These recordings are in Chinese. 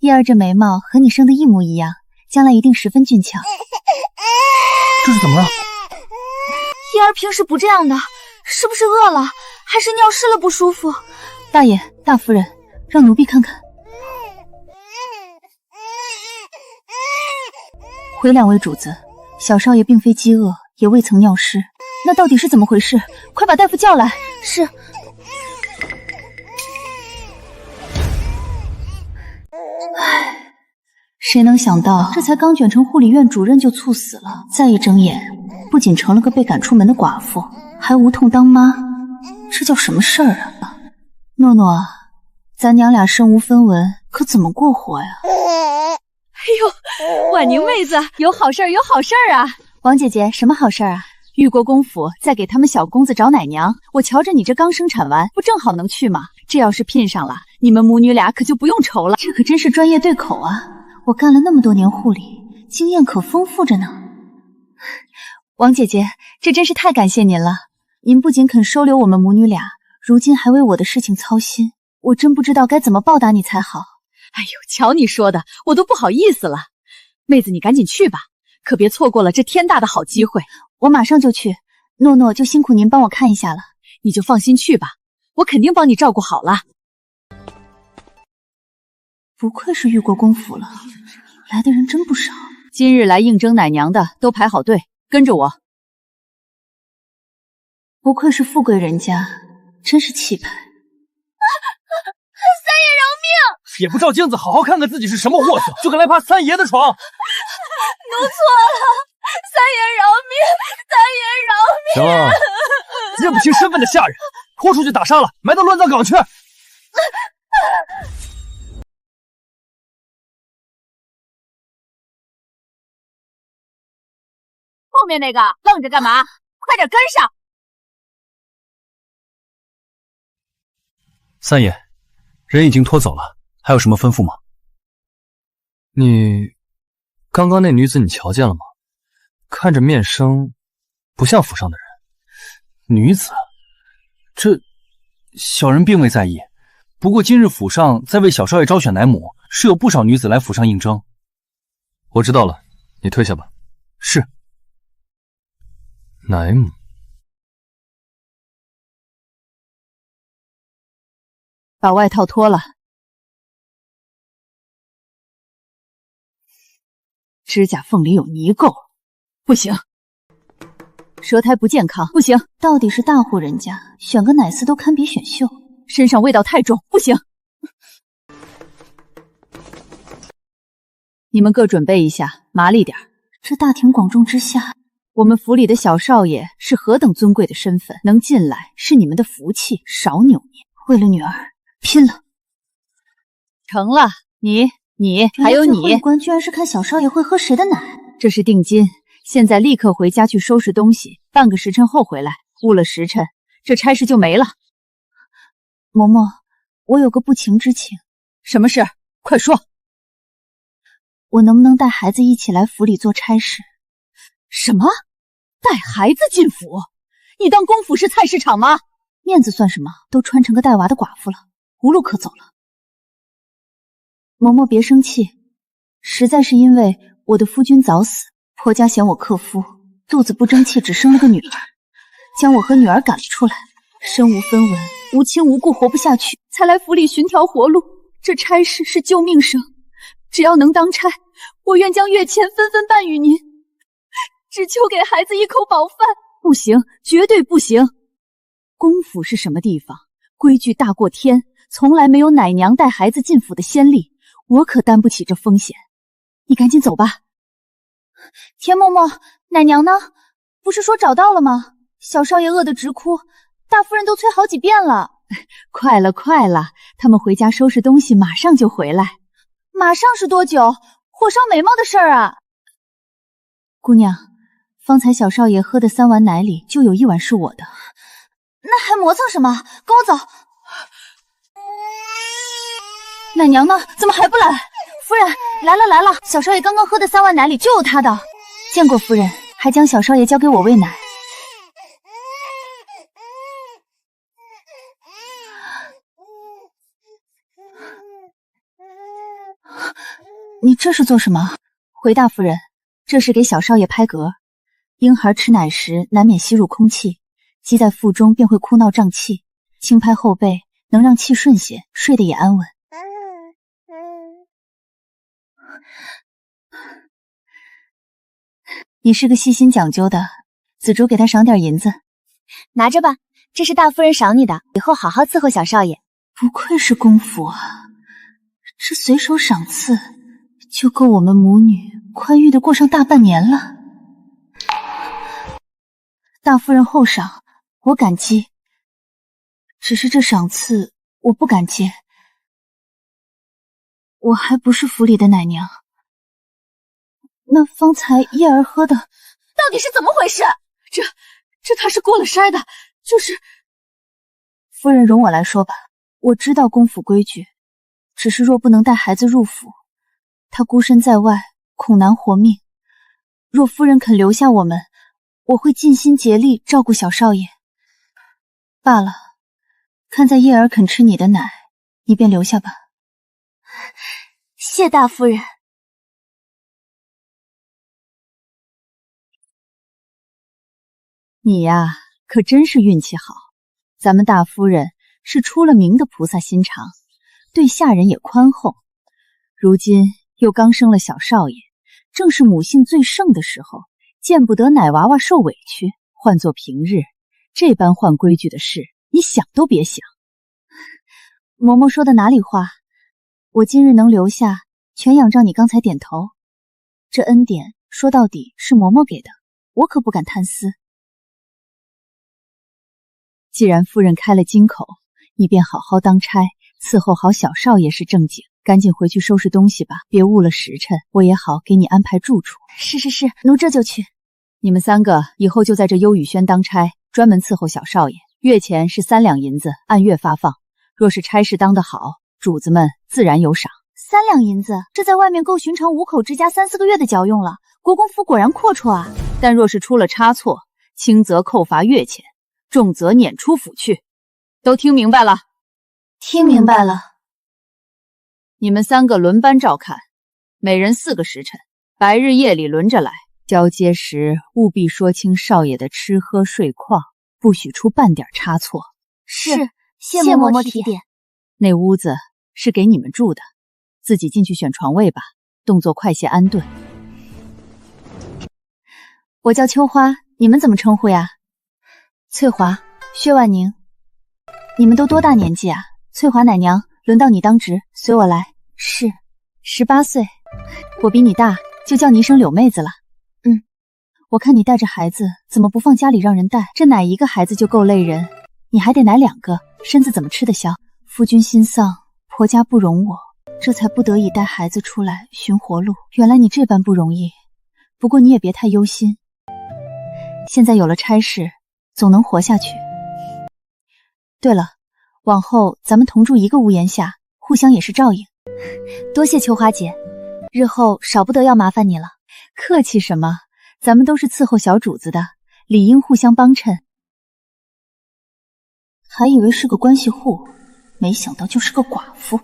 叶儿这眉毛和你生的一模一样，将来一定十分俊俏。这是怎么了？叶儿平时不这样的，是不是饿了，还是尿湿了不舒服？大爷、大夫人，让奴婢看看。回两位主子，小少爷并非饥饿，也未曾尿湿，那到底是怎么回事？快把大夫叫来。是。唉，谁能想到，这才刚卷成护理院主任就猝死了，再一睁眼，不仅成了个被赶出门的寡妇，还无痛当妈，这叫什么事儿啊？诺诺，咱娘俩身无分文，可怎么过活呀？哎呦，婉宁妹子，有好事儿，有好事儿啊！王姐姐，什么好事儿啊？玉国公府在给他们小公子找奶娘，我瞧着你这刚生产完，不正好能去吗？这要是聘上了，你们母女俩可就不用愁了。这可真是专业对口啊！我干了那么多年护理，经验可丰富着呢。王姐姐，这真是太感谢您了。您不仅肯收留我们母女俩，如今还为我的事情操心，我真不知道该怎么报答你才好。哎呦，瞧你说的，我都不好意思了。妹子，你赶紧去吧，可别错过了这天大的好机会。我马上就去，诺诺就辛苦您帮我看一下了。你就放心去吧，我肯定帮你照顾好了。不愧是玉国公府了，来的人真不少。今日来应征奶娘的都排好队，跟着我。不愧是富贵人家，真是气派。三爷饶命！也不照镜子好好看看自己是什么货色，就敢来爬三爷的床。奴错了，三爷饶命！三爷饶命！行了，认不清身份的下人，拖出去打杀了，埋到乱葬岗去。后面那个愣着干嘛？快点跟上！三爷，人已经拖走了，还有什么吩咐吗？刚刚那女子你瞧见了吗？看着面生，不像府上的人。女子，这小人并未在意。不过今日府上在为小少爷招选奶母，是有不少女子来府上应征。我知道了，你退下吧。是。奶母。把外套脱了。指甲缝里有泥垢，不行。舌苔不健康，不行。到底是大户人家，选个奶丝都堪比选秀。身上味道太重，不行。你们各准备一下，麻利点。这大庭广众之下，我们府里的小少爷是何等尊贵的身份，能进来是你们的福气，少扭捏。为了女儿，拼了！成了，你还有你，最后一关居然是看小少爷会喝谁的奶。这是定金，现在立刻回家去收拾东西，半个时辰后回来。误了时辰，这差事就没了。嬷嬷，我有个不情之请。什么事？快说。我能不能带孩子一起来府里做差事？什么？带孩子进府？你当公府是菜市场吗？面子算什么？都穿成个带娃的寡妇了，无路可走了。嬷嬷别生气，实在是因为我的夫君早死，婆家嫌我克夫，肚子不争气，只生了个女儿，将我和女儿赶了出来，身无分文，无亲无故，活不下去，才来府里寻条活路。这差事是救命生，只要能当差，我愿将月钱分分半与您，只求给孩子一口饱饭。不行，绝对不行！公府是什么地方？规矩大过天，从来没有奶娘带孩子进府的先例，我可担不起这风险。你赶紧走吧。田嬷嬷，奶娘呢？不是说找到了吗？小少爷饿得直哭，大夫人都催好几遍了。快了，快了，他们回家收拾东西，马上就回来。马上是多久？火烧眉毛的事儿啊！姑娘，方才小少爷喝的3碗奶里就有1碗是我的。那还磨蹭什么？跟我走。奶娘呢？怎么还不来？夫人，来了来了，小少爷刚刚喝的3碗奶里就有他的。见过夫人，还将小少爷交给我喂奶。你这是做什么？回大夫人，这是给小少爷拍嗝。婴孩吃奶时难免吸入空气，积在腹中便会哭闹胀气，轻拍后背能让气顺些，睡得也安稳。你是个细心讲究的，紫竹给他赏点银子。拿着吧，这是大夫人赏你的，以后好好伺候小少爷。不愧是公府啊，这随手赏赐就够我们母女宽裕的过上大半年了。大夫人厚赏，我感激。只是这赏赐我不敢接，我还不是府里的奶娘。那方才叶儿喝的到底是怎么回事？这他是过了筛的，就是……夫人容我来说吧，我知道公府规矩，只是若不能带孩子入府，他孤身在外，恐难活命。若夫人肯留下我们，我会尽心竭力照顾小少爷。罢了，看在叶儿肯吃你的奶，你便留下吧。谢大夫人。你呀，可真是运气好。咱们大夫人是出了名的菩萨心肠，对下人也宽厚。如今又刚生了小少爷，正是母性最盛的时候，见不得奶娃娃受委屈。换作平日，这般换规矩的事，你想都别想。嬷嬷说的哪里话？我今日能留下，全仰仗你刚才点头。这恩典说到底是嬷嬷给的，我可不敢贪私。既然夫人开了金口，你便好好当差，伺候好小少爷是正经。赶紧回去收拾东西吧，别误了时辰，我也好给你安排住处。是，奴这就去。你们三个以后就在这幽雨轩当差，专门伺候小少爷。月钱是3两银子，按月发放。若是差事当得好，主子们自然有赏。3两银子，这在外面够寻常5口之家3、4个月的嚼用了。国公府果然阔绰啊！但若是出了差错，轻则扣罚月钱，重则撵出府去。都听明白了？听明白了。你们3个轮班照看，每人4个时辰，白日夜里轮着来。交接时务必说清少爷的吃喝睡况，不许出半点差错。是，谢嬷嬷提点。那屋子是给你们住的，自己进去选床位吧，动作快些安顿。我叫秋花，你们怎么称呼呀？翠华、薛万宁。你们都多大年纪啊？翠华奶娘，轮到你当值，随我来。是，18岁。我比你大，就叫你一声柳妹子了。我看你带着孩子，怎么不放家里让人带？这奶一个孩子就够累人，你还得奶2个，身子怎么吃得消？夫君心丧，婆家不容我，这才不得已带孩子出来寻活路。原来你这般不容易，不过你也别太忧心。现在有了差事，总能活下去。对了，往后咱们同住一个屋檐下，互相也是照应。多谢秋花姐，日后少不得要麻烦你了。客气什么？咱们都是伺候小主子的，理应互相帮衬。还以为是个关系户，没想到就是个寡妇。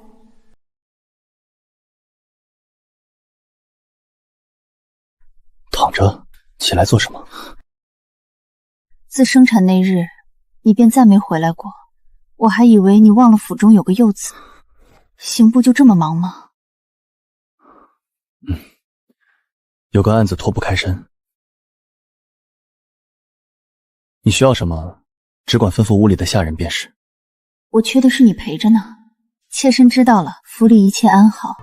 躺着，起来做什么？自生产那日，你便再没回来过，我还以为你忘了府中有个幼子。刑部就这么忙吗？有个案子脱不开身。你需要什么，只管吩咐屋里的下人便是。我缺的是你陪着呢。妾身知道了，府里一切安好，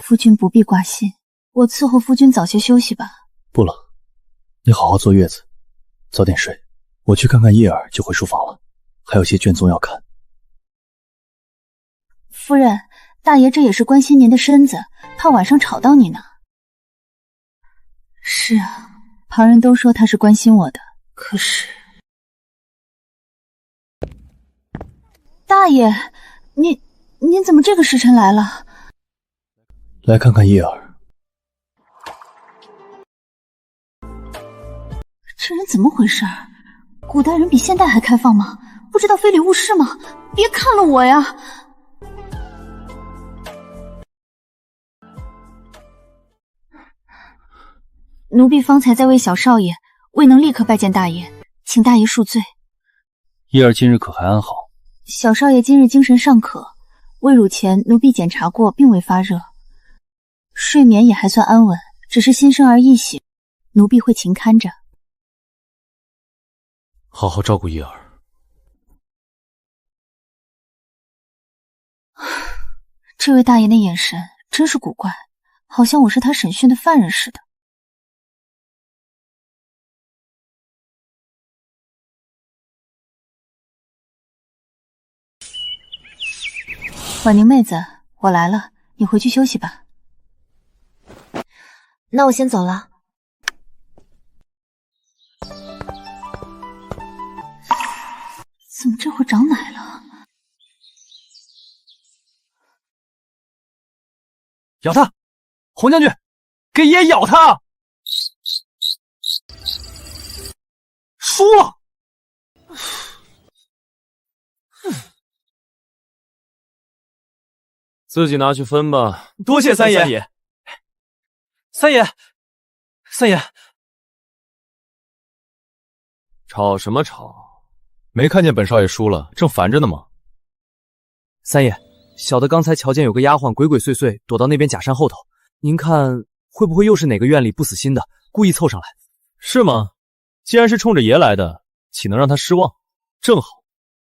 夫君不必挂心。我伺候夫君早些休息吧。不了，你好好坐月子，早点睡。我去看看叶儿就回书房了，还有些卷宗要看。夫人，大爷这也是关心您的身子，怕晚上吵到你呢。是啊，旁人都说他是关心我的，可是……大爷，您怎么这个时辰来了？来看看叶儿。这人怎么回事？古代人比现代还开放吗？不知道非礼勿视吗？别看了我呀！奴婢方才在为小少爷，未能立刻拜见大爷，请大爷恕罪。叶儿今日可还安好？小少爷今日精神尚可，喂乳前奴婢检查过，并未发热，睡眠也还算安稳，只是心生儿易醒，奴婢会勤看着。好好照顾叶儿。这位大爷的眼神真是古怪，好像我是他审讯的犯人似的。婉宁妹子，我来了，你回去休息吧。那我先走了。怎么这会长奶了？咬他！红将军，给爷咬他！输了！自己拿去分吧。多谢三爷。三爷，三爷，吵什么吵？没看见本少爷输了，正烦着呢吗？三爷，小的刚才瞧见有个丫鬟鬼鬼祟祟躲到那边假山后头，您看会不会又是哪个院里不死心的故意凑上来？是吗？既然是冲着爷来的，岂能让他失望？正好，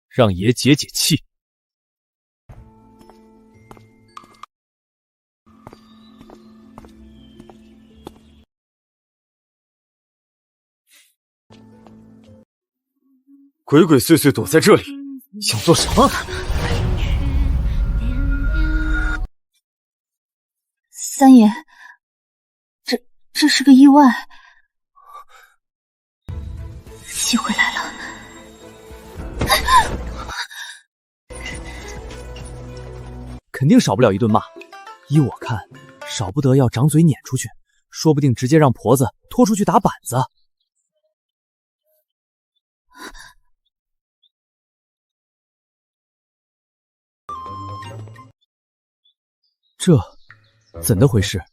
让爷解解气。鬼鬼祟祟躲在这里，想做什么？三爷，这是个意外，机会来了。肯定少不了一顿骂。依我看，少不得要掌嘴撵出去，说不定直接让婆子拖出去打板子。这怎的回事？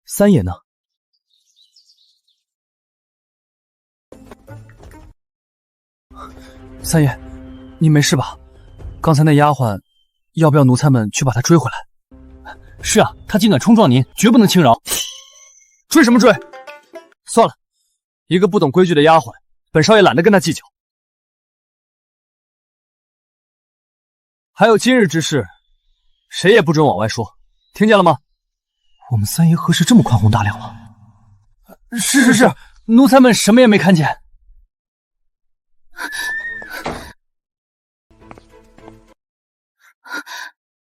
三爷呢？三爷，你没事吧？刚才那丫鬟，要不要奴才们去把她追回来？是啊，她竟敢冲撞您，绝不能轻饶。追什么追？算了，一个不懂规矩的丫鬟，本少爷懒得跟她计较。还有今日之事，谁也不准往外说，听见了吗？我们三爷何时这么宽宏大量了？是，奴才们什么也没看见。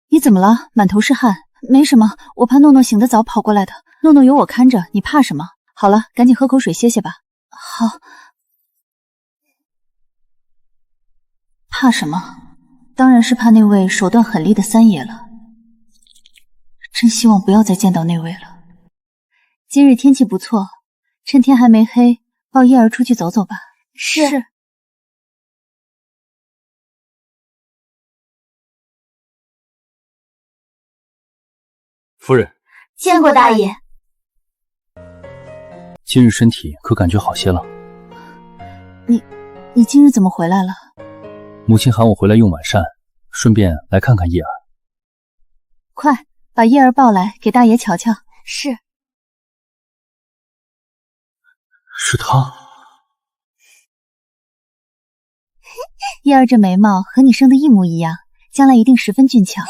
你怎么了？满头是汗。没什么，我怕诺诺醒得早跑过来的。诺诺有我看着，你怕什么？好了，赶紧喝口水歇歇吧。好。怕什么？当然是怕那位手段狠厉的三爷了。真希望不要再见到那位了。今日天气不错，趁天还没黑，抱叶儿出去走走吧。是。夫人，见过大爷。今日身体可感觉好些了？你今日怎么回来了？母亲喊我回来用晚膳，顺便来看看叶儿。快把叶儿抱来，给大爷瞧瞧。是。是他。叶儿这眉毛和你生的一模一样，将来一定十分俊俏。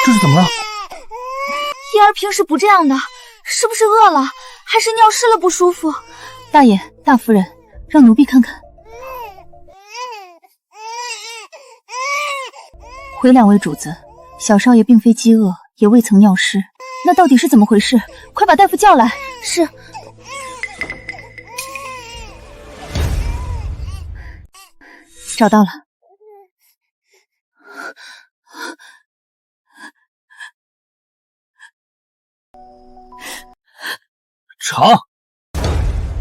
这是怎么了？叶儿平时不这样的，是不是饿了，还是尿湿了不舒服？大爷、大夫人，让奴婢看看。回两位主子，小少爷并非饥饿，也未曾尿湿，那到底是怎么回事？快把大夫叫来。是。找到了。查，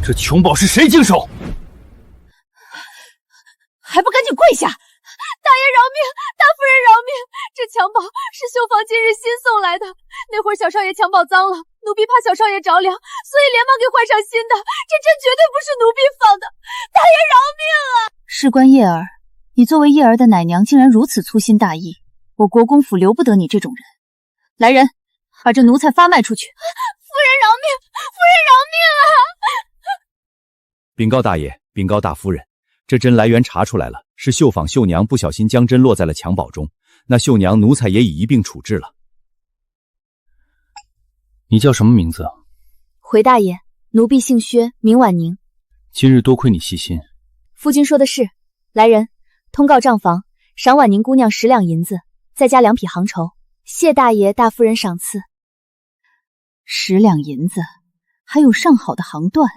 这穷宝是谁经手？还不赶紧跪下！大爷饶命，大夫人饶命！这襁褓是绣房今日新送来的，那会会儿小少爷襁褓脏了，奴婢怕小少爷着凉，所以连忙给换上新的。这针绝对不是奴婢放的，大爷饶命啊！事关叶儿，你作为叶儿的奶娘，竟然如此粗心大意，我国公府留不得你这种人。来人，把这奴才发卖出去！夫人饶命！夫人饶命啊！禀告大爷，禀告大夫人，这针来源查出来了，是绣坊绣娘不小心将针落在了襁褓中，那绣娘奴才也已一并处置了。你叫什么名字啊？回大爷，奴婢姓薛，名婉宁。今日多亏你细心。夫君说的是。来人，通告账房，赏婉宁姑娘10两银子，再加2匹行绸，谢大爷大夫人赏赐。10两银子，还有上好的行缎，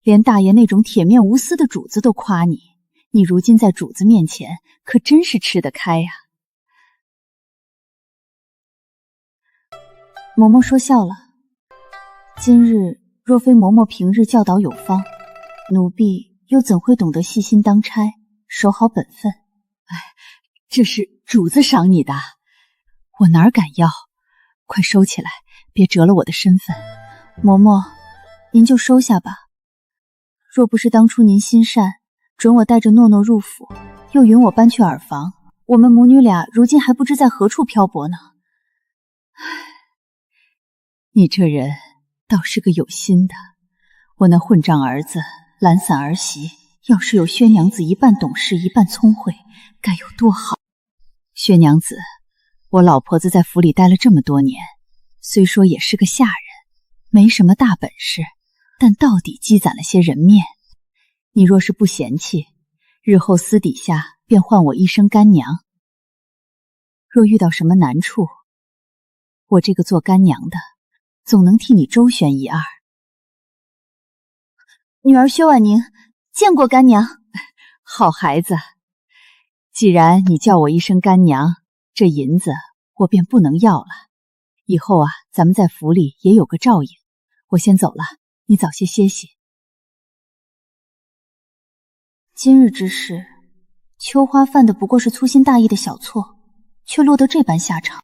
连大爷那种铁面无私的主子都夸你，你如今在主子面前可真是吃得开呀。嬷嬷说笑了，今日若非嬷嬷平日教导有方，奴婢又怎会懂得细心当差，守好本分？这是主子赏你的，我哪敢要？快收起来，别折了我的身份。嬷嬷，您就收下吧。若不是当初您心善，准我带着诺诺入府，又允我搬去耳房，我们母女俩如今还不知在何处漂泊呢。你这人倒是个有心的，我那混账儿子懒散儿媳，要是有薛娘子一半懂事一半聪慧，该有多好。薛娘子，我老婆子在府里待了这么多年，虽说也是个下人，没什么大本事，但到底积攒了些人面。你若是不嫌弃，日后私底下便唤我一声干娘。若遇到什么难处，我这个做干娘的总能替你周旋一二。女儿薛婉宁见过干娘。好孩子，既然你叫我一声干娘，这银子我便不能要了。以后啊，咱们在府里也有个照应。我先走了，你早些歇息。今日之事，秋花犯的不过是粗心大意的小错，却落得这般下场。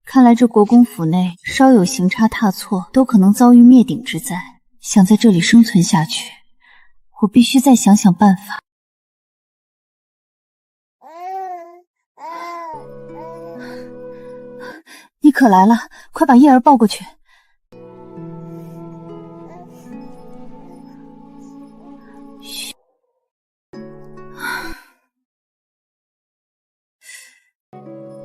看来这国公府内稍有行差踏错，都可能遭遇灭顶之灾。想在这里生存下去，我必须再想想办法。你可来了，快把叶儿抱过去。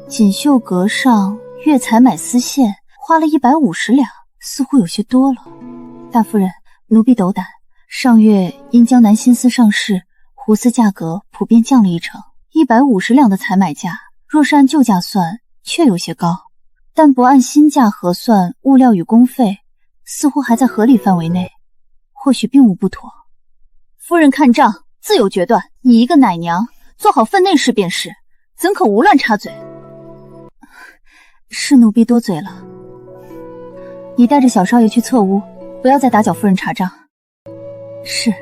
锦绣阁上月采买丝线，花了150两，似乎有些多了。大夫人，奴婢斗胆，上月因江南新丝上市，湖丝价格普遍降了1成，150两的采买价，若是按旧价算，确有些高，但不按新价核算物料与工费，似乎还在合理范围内，或许并无不妥。夫人看账，自有决断。你一个奶娘，做好分内事便是，怎可无乱插嘴？是奴婢多嘴了。你带着小少爷去侧屋，不要再打搅夫人查账。是。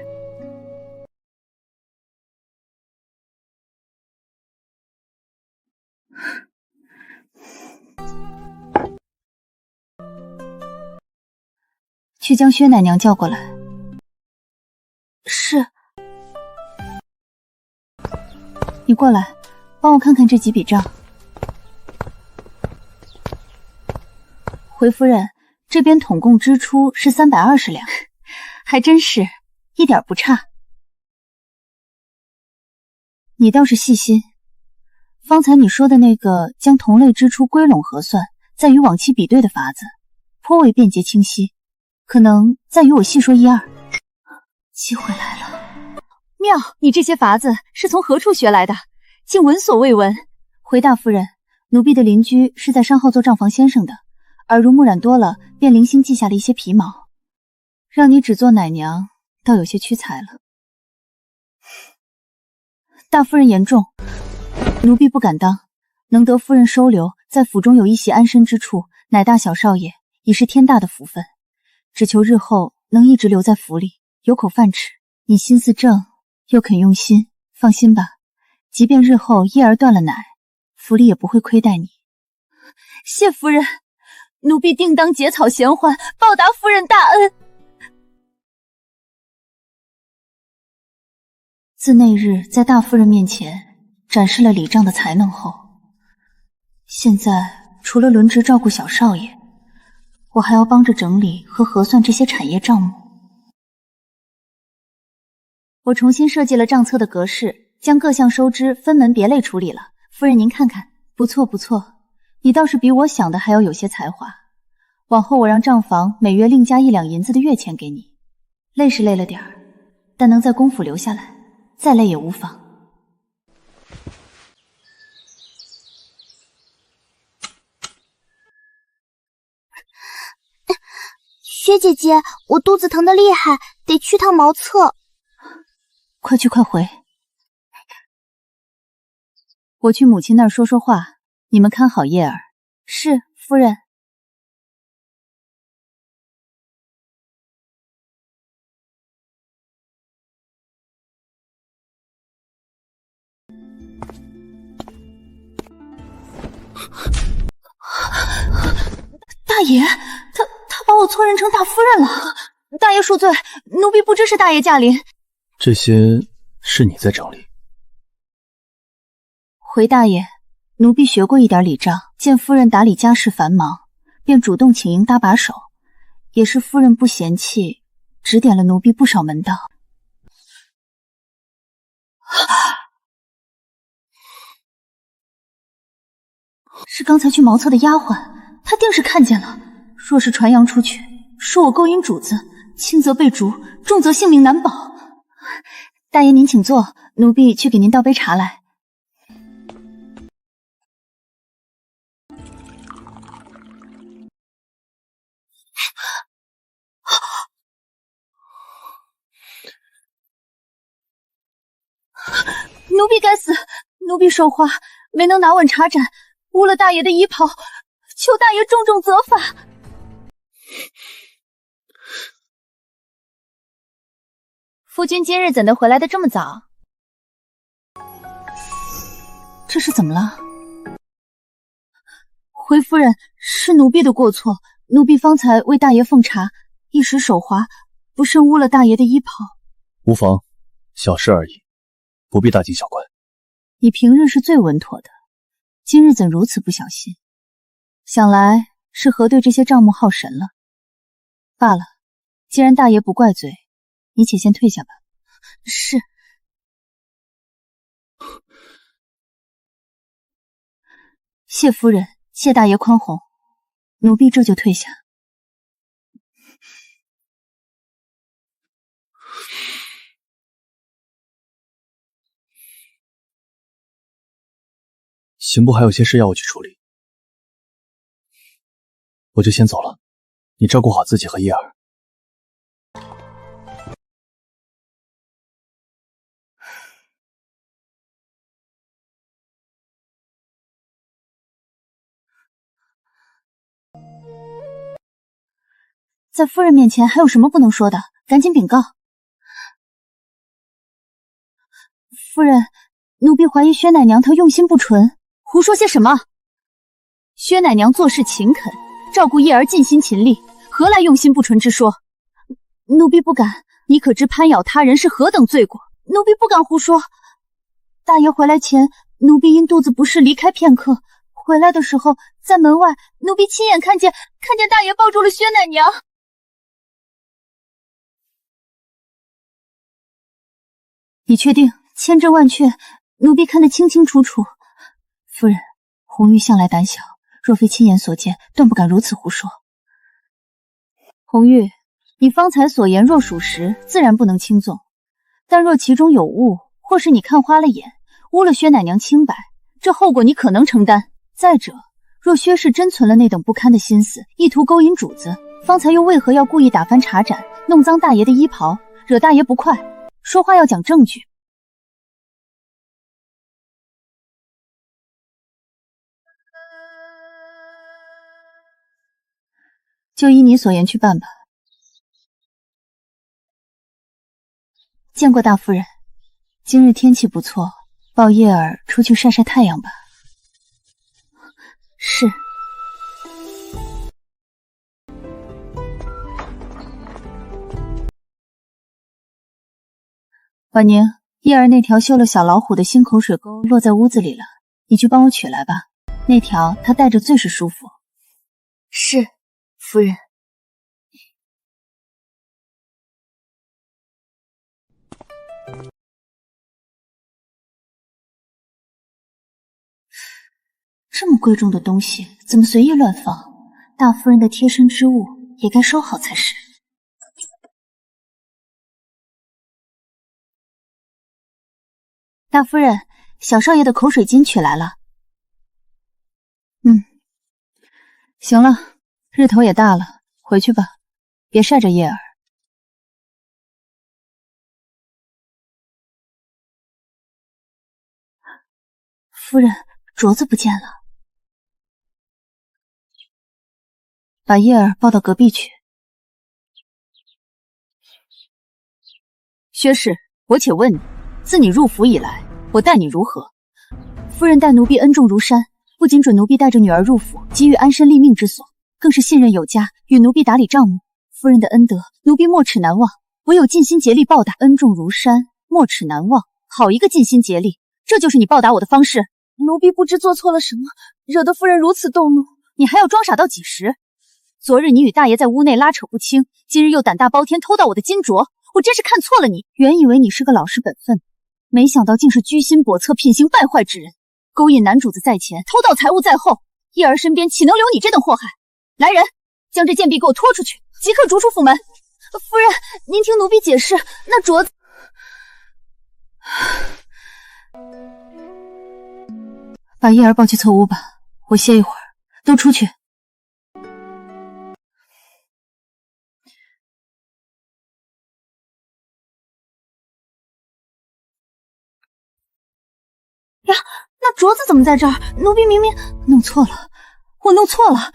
去将薛奶娘叫过来。是。你过来，帮我看看这几笔账。回夫人，这边统共支出是320两，还真是一点不差。你倒是细心，方才你说的那个将同类支出归拢核算，再与往期比对的法子，颇为便捷清晰，可能再与我细说一二。机会来了，妙！你这些法子是从何处学来的？竟闻所未闻。回大夫人，奴婢的邻居是在商号做账房先生的，耳濡目染多了，便零星记下了一些皮毛。让你只做奶娘，倒有些屈才了。大夫人言重，奴婢不敢当。能得夫人收留，在府中有一席安身之处，乃大小少爷已是天大的福分。只求日后能一直留在府里，有口饭吃。你心思正，又肯用心，放心吧，即便日后叶儿断了奶，府里也不会亏待你。谢夫人。奴婢定当结草衔环，报答夫人大恩。自那日在大夫人面前展示了礼账的才能后，现在除了轮值照顾小少爷，我还要帮着整理和核算这些产业账目。我重新设计了账册的格式，将各项收支分门别类处理了。夫人您看看，不错不错，你倒是比我想的还要有些才华。往后我让账房每月另加1两银子的月钱给你，累是累了点儿，但能在公府留下来，再累也无妨。薛姐姐，我肚子疼得厉害，得去趟茅厕。快去快回。我去母亲那儿说说话，你们看好叶儿。是，夫人。大爷，他把我错认成大夫人了。大爷恕罪，奴婢不知是大爷驾临。这些是你在整理？回大爷，奴婢学过一点礼账，见夫人打理家事繁忙，便主动请缨搭把手，也是夫人不嫌弃，指点了奴婢不少门道。是刚才去茅厕的丫鬟，她定是看见了。若是传扬出去，说我勾引主子，轻则被逐，重则性命难保。大爷您请坐，奴婢去给您倒杯茶来。奴婢该死，奴婢手滑，没能拿稳茶盏，污了大爷的衣袍，求大爷重重责罚。夫君今日怎的回来的这么早？这是怎么了？回夫人，是奴婢的过错，奴婢方才为大爷奉茶，一时手滑，不慎污了大爷的衣袍。无妨，小事而已，不必大惊小怪。你平日是最稳妥的，今日怎如此不小心？想来是核对这些账目耗神了。罢了，既然大爷不怪罪，你且先退下吧。是。谢夫人，谢大爷宽宏，奴婢这就退下。刑部还有些事要我去处理，我就先走了。你照顾好自己和叶儿。在夫人面前还有什么不能说的？赶紧禀告。夫人，奴婢怀疑薛奶娘她用心不纯。胡说些什么？薛奶娘做事勤恳，照顾叶儿尽心勤力，何来用心不纯之说？奴婢不敢。你可知攀咬他人是何等罪过？奴婢不敢胡说。大爷回来前，奴婢因肚子不适离开片刻，回来的时候在门外，奴婢亲眼看见大爷抱住了薛奶娘。你确定？千真万确，奴婢看得清清楚楚。夫人，红玉向来胆小，若非亲眼所见，断不敢如此胡说。红玉，你方才所言若属实，自然不能轻纵，但若其中有误，或是你看花了眼，污了薛奶娘清白，这后果你可能承担。再者，若薛氏真存了那等不堪的心思，意图勾引主子，方才又为何要故意打翻茶盏，弄脏大爷的衣袍，惹大爷不快？说话要讲证据。就依你所言去办吧。见过大夫人，今日天气不错，抱叶儿出去晒晒太阳吧。是。婉宁，叶儿那条绣了小老虎的新口水钩落在屋子里了，你去帮我取来吧。那条她戴着最是舒服。是，夫人。这么贵重的东西怎么随意乱放？大夫人的贴身之物也该收好才是。大夫人，小少爷的口水巾取来了。行了，日头也大了，回去吧，别晒着叶儿。夫人，镯子不见了。把叶儿抱到隔壁去。薛氏，我且问你，自你入府以来，我待你如何？夫人待奴婢恩重如山，不仅准奴婢带着女儿入府，给予安身立命之所，更是信任有加，与奴婢打理账目。夫人的恩德，奴婢没齿难忘，唯有尽心竭力报答。恩重如山，没齿难忘，好一个尽心竭力！这就是你报答我的方式？奴婢不知做错了什么，惹得夫人如此动怒。你还要装傻到几时？昨日你与大爷在屋内拉扯不清，今日又胆大包天偷到我的金镯，我真是看错了你。原以为你是个老实本分，没想到竟是居心叵测、品行败坏之人。勾引男主子在前，偷盗财物在后，叶儿身边岂能留你这等祸害？来人，将这贱婢给我拖出去，即刻逐出府门。夫人，您听奴婢解释，那镯子……把叶儿抱去侧屋吧，我歇一会儿。都出去。呀，那镯子怎么在这儿？奴婢明明弄错了，我弄错了。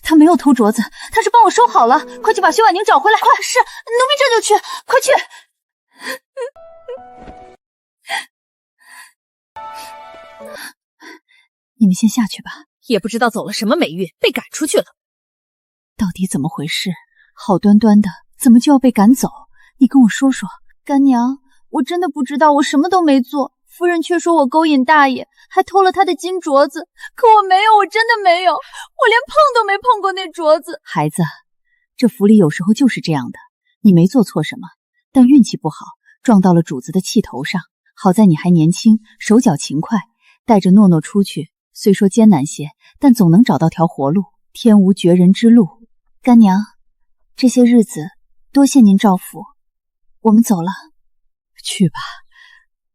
他没有偷镯子，他是帮我收好了。快去把薛婉宁找回来！快，是，奴婢这就去，快去！你们先下去吧。也不知道走了什么霉运，被赶出去了。到底怎么回事？好端端的，怎么就要被赶走？你跟我说说。干娘，我真的不知道，我什么都没做。夫人却说我勾引大爷，还偷了他的金镯子，可我没有，我真的没有，我连碰都没碰过那镯子。孩子，这府里有时候就是这样的，你没做错什么，但运气不好，撞到了主子的气头上。好在你还年轻，手脚勤快，带着诺诺出去，虽说艰难些，但总能找到条活路。天无绝人之路。干娘，这些日子多谢您照拂，我们走了。去吧，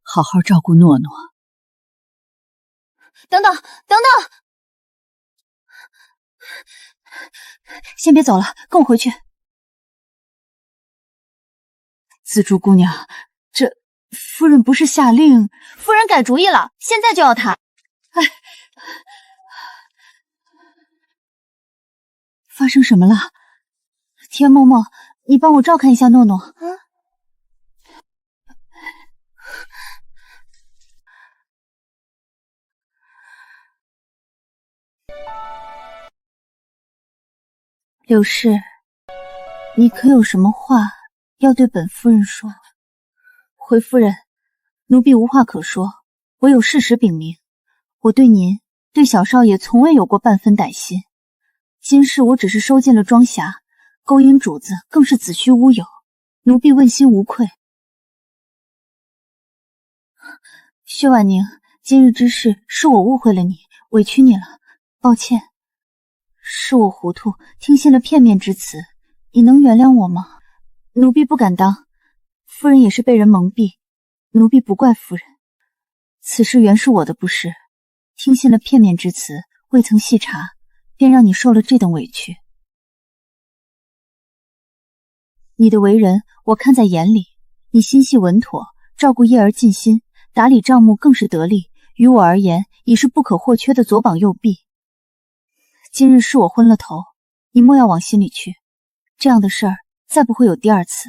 好好照顾诺诺。等等，等等！先别走了，跟我回去。紫竹姑娘，这夫人不是下令？夫人改主意了，现在就要他。哎，发生什么了？田嬷嬷，你帮我照看一下诺诺。柳氏，你可有什么话要对本夫人说？回夫人，奴婢无话可说，唯有事实禀明。我对您，对小少爷从未有过半分歹心。今世我只是收进了庄匣，勾引主子更是子虚乌有，奴婢问心无愧。薛婉宁，今日之事是我误会了你，委屈你了，抱歉。是我糊涂，听信了片面之词，你能原谅我吗？奴婢不敢当，夫人也是被人蒙蔽，奴婢不怪夫人。此事原是我的不是，听信了片面之词，未曾细查，便让你受了这等委屈。你的为人我看在眼里，你心细稳妥，照顾叶儿尽心，打理账目更是得力，于我而言已是不可或缺的左膀右臂。今日是我昏了头，你莫要往心里去，这样的事儿再不会有第二次。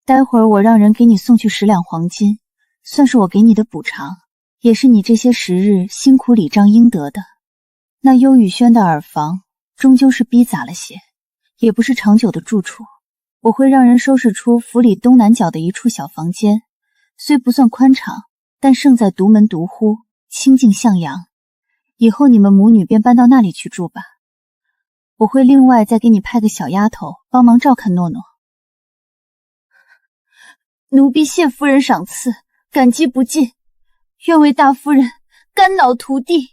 待会儿我让人给你送去10两黄金，算是我给你的补偿，也是你这些时日辛苦礼账应得的。那幽雨轩的耳房终究是逼杂了些，也不是长久的住处，我会让人收拾出府里东南角的一处小房间，虽不算宽敞，但胜在独门独户，清静向阳。以后你们母女便搬到那里去住吧。我会另外再给你派个小丫头帮忙照看诺诺。奴婢谢夫人赏赐，感激不尽，愿为大夫人肝脑涂地。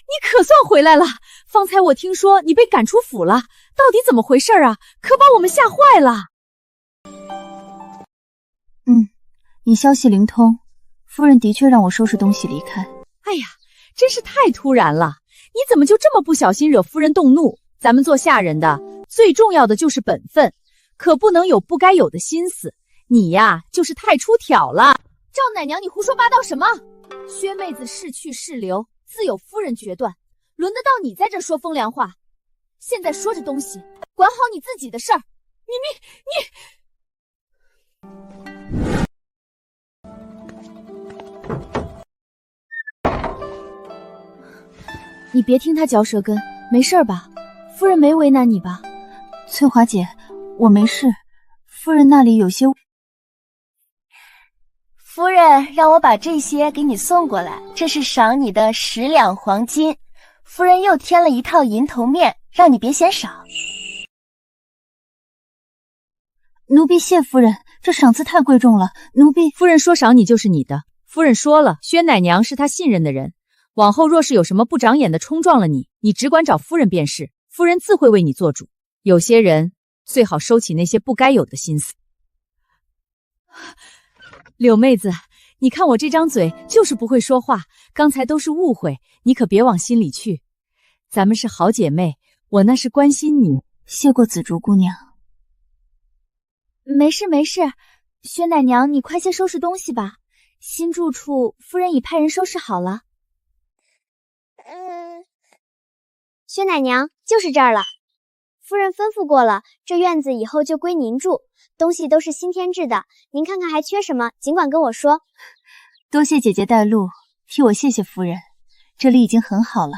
你可算回来了！方才我听说你被赶出府了，到底怎么回事啊？可把我们吓坏了。你消息灵通，夫人的确让我收拾东西离开。哎呀，真是太突然了！你怎么就这么不小心惹夫人动怒？咱们做下人的，最重要的就是本分，可不能有不该有的心思。你呀，就是太出挑了。赵奶娘，你胡说八道什么？薛妹子是去是留，自有夫人决断，轮得到你在这说风凉话？现在说这东西，管好你自己的事儿。你别听他嚼舌根，没事吧？夫人没为难你吧？翠华姐，我没事，夫人那里有些……夫人让我把这些给你送过来，这是赏你的10两黄金。夫人又添了一套银头面，让你别嫌少。奴婢谢夫人，这赏赐太贵重了，奴婢……夫人说赏你就是你的。夫人说了，薛奶娘是她信任的人，往后若是有什么不长眼的冲撞了你，你只管找夫人便是，夫人自会为你做主。有些人最好收起那些不该有的心思。柳妹子，你看我这张嘴就是不会说话，刚才都是误会，你可别往心里去。咱们是好姐妹，我那是关心你。谢过紫竹姑娘。没事没事，薛奶娘你快些收拾东西吧，新住处夫人已派人收拾好了。薛奶娘，就是这儿了。夫人吩咐过了，这院子以后就归您住，东西都是新添置的，您看看还缺什么，尽管跟我说。多谢姐姐带路，替我谢谢夫人，这里已经很好了。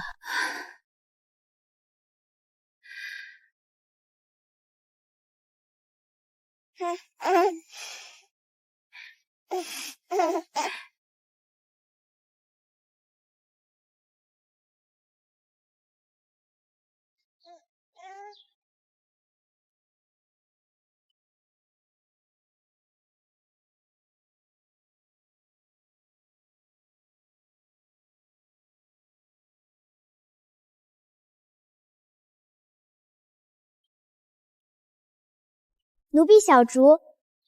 奴婢小竹，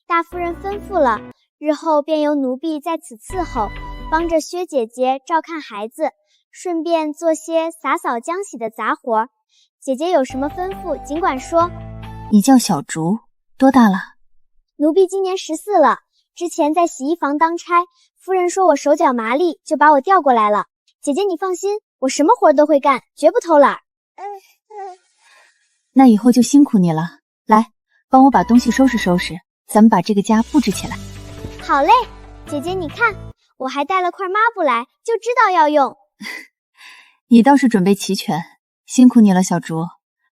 大夫人吩咐了，日后便由奴婢在此伺候，帮着薛姐姐照看孩子，顺便做些洒扫浆洗的杂活。姐姐有什么吩咐，尽管说。你叫小竹，多大了？奴婢今年14了，之前在洗衣房当差，夫人说我手脚麻利，就把我调过来了。姐姐你放心，我什么活都会干，绝不偷懒。那以后就辛苦你了，来，帮我把东西收拾收拾，咱们把这个家布置起来。好嘞，姐姐你看，我还带了块抹布来，就知道要用。你倒是准备齐全，辛苦你了，小竹。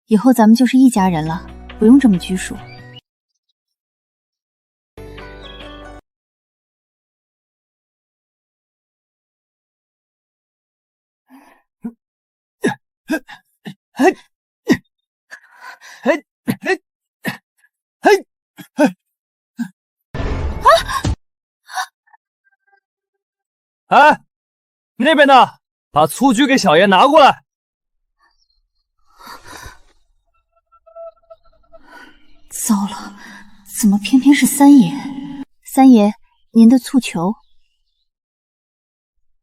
以后咱们就是一家人了，不用这么拘束。哎，那边的，把蹴鞠给小爷拿过来。糟了，怎么偏偏是三爷？三爷，您的诉求？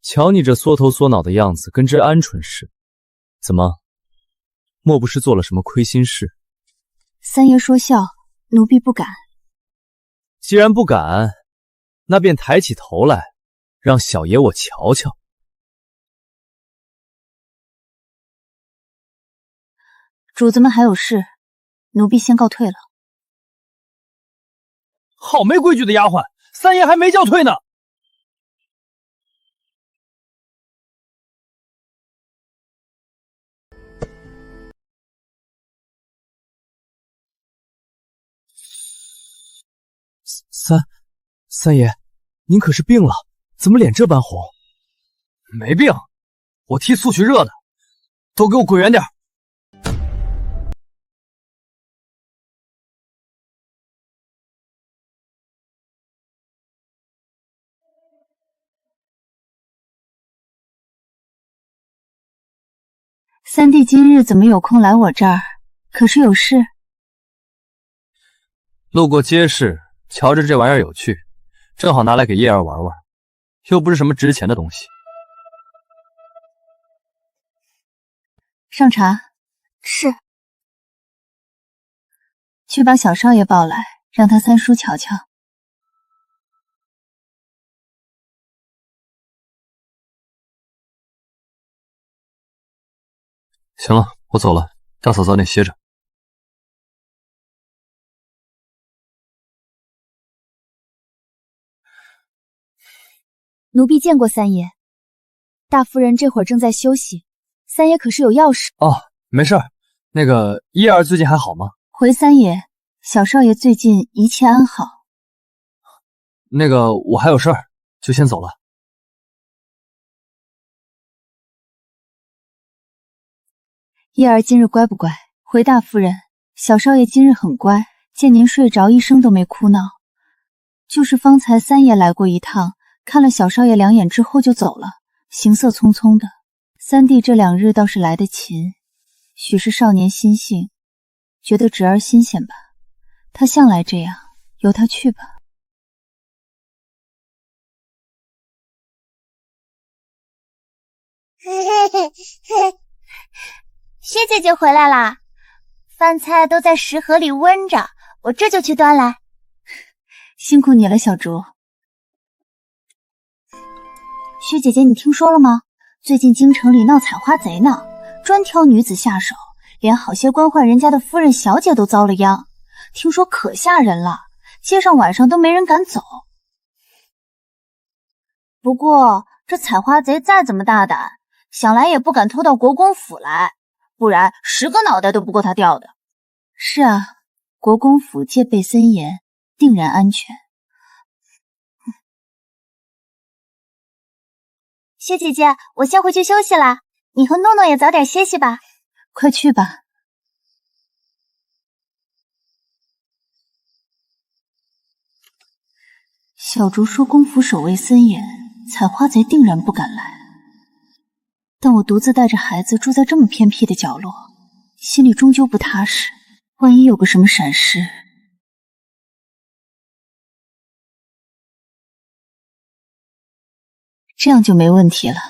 瞧你这缩头缩脑的样子，跟只鹌鹑似的。怎么，莫不是做了什么亏心事？三爷说笑，奴婢不敢。既然不敢，那便抬起头来，让小爷我瞧瞧。主子们还有事，奴婢先告退了。好没规矩的丫鬟，三爷还没叫退呢。三爷，您可是病了？怎么脸这般红？没病，我替素去热的，都给我滚远点！三弟今日怎么有空来我这儿？可是有事？路过街市，瞧着这玩意儿有趣，正好拿来给叶儿玩玩，又不是什么值钱的东西。上茶。是。去把小少爷抱来，让他三叔瞧瞧。行了，我走了，大嫂早点歇着。奴婢见过三爷，大夫人这会儿正在休息，三爷可是有要事？哦，没事儿。那个叶儿最近还好吗？回三爷，小少爷最近一切安好。那个我还有事儿，就先走了。叶儿今日乖不乖？回大夫人，小少爷今日很乖，见您睡着，一声都没哭闹。就是方才三爷来过一趟，看了小少爷2眼之后就走了，行色匆匆的。三弟这2日倒是来得勤，许是少年心性，觉得侄儿新鲜吧。他向来这样，由他去吧。薛姐姐回来啦，饭菜都在食盒里温着，我这就去端来。辛苦你了，小竹。薛姐姐，你听说了吗？最近京城里闹采花贼呢，专挑女子下手，连好些官宦人家的夫人小姐都遭了殃。听说可吓人了，街上晚上都没人敢走。不过这采花贼再怎么大胆，想来也不敢偷到国公府来，不然10个脑袋都不够他掉的。是啊，国公府戒备森严，定然安全。薛姐姐，我先回去休息了，你和诺诺也早点歇息吧。快去吧。小竹说公府守卫森严，采花贼定然不敢来。但我独自带着孩子住在这么偏僻的角落，心里终究不踏实。万一有个什么闪失，这样就没问题了。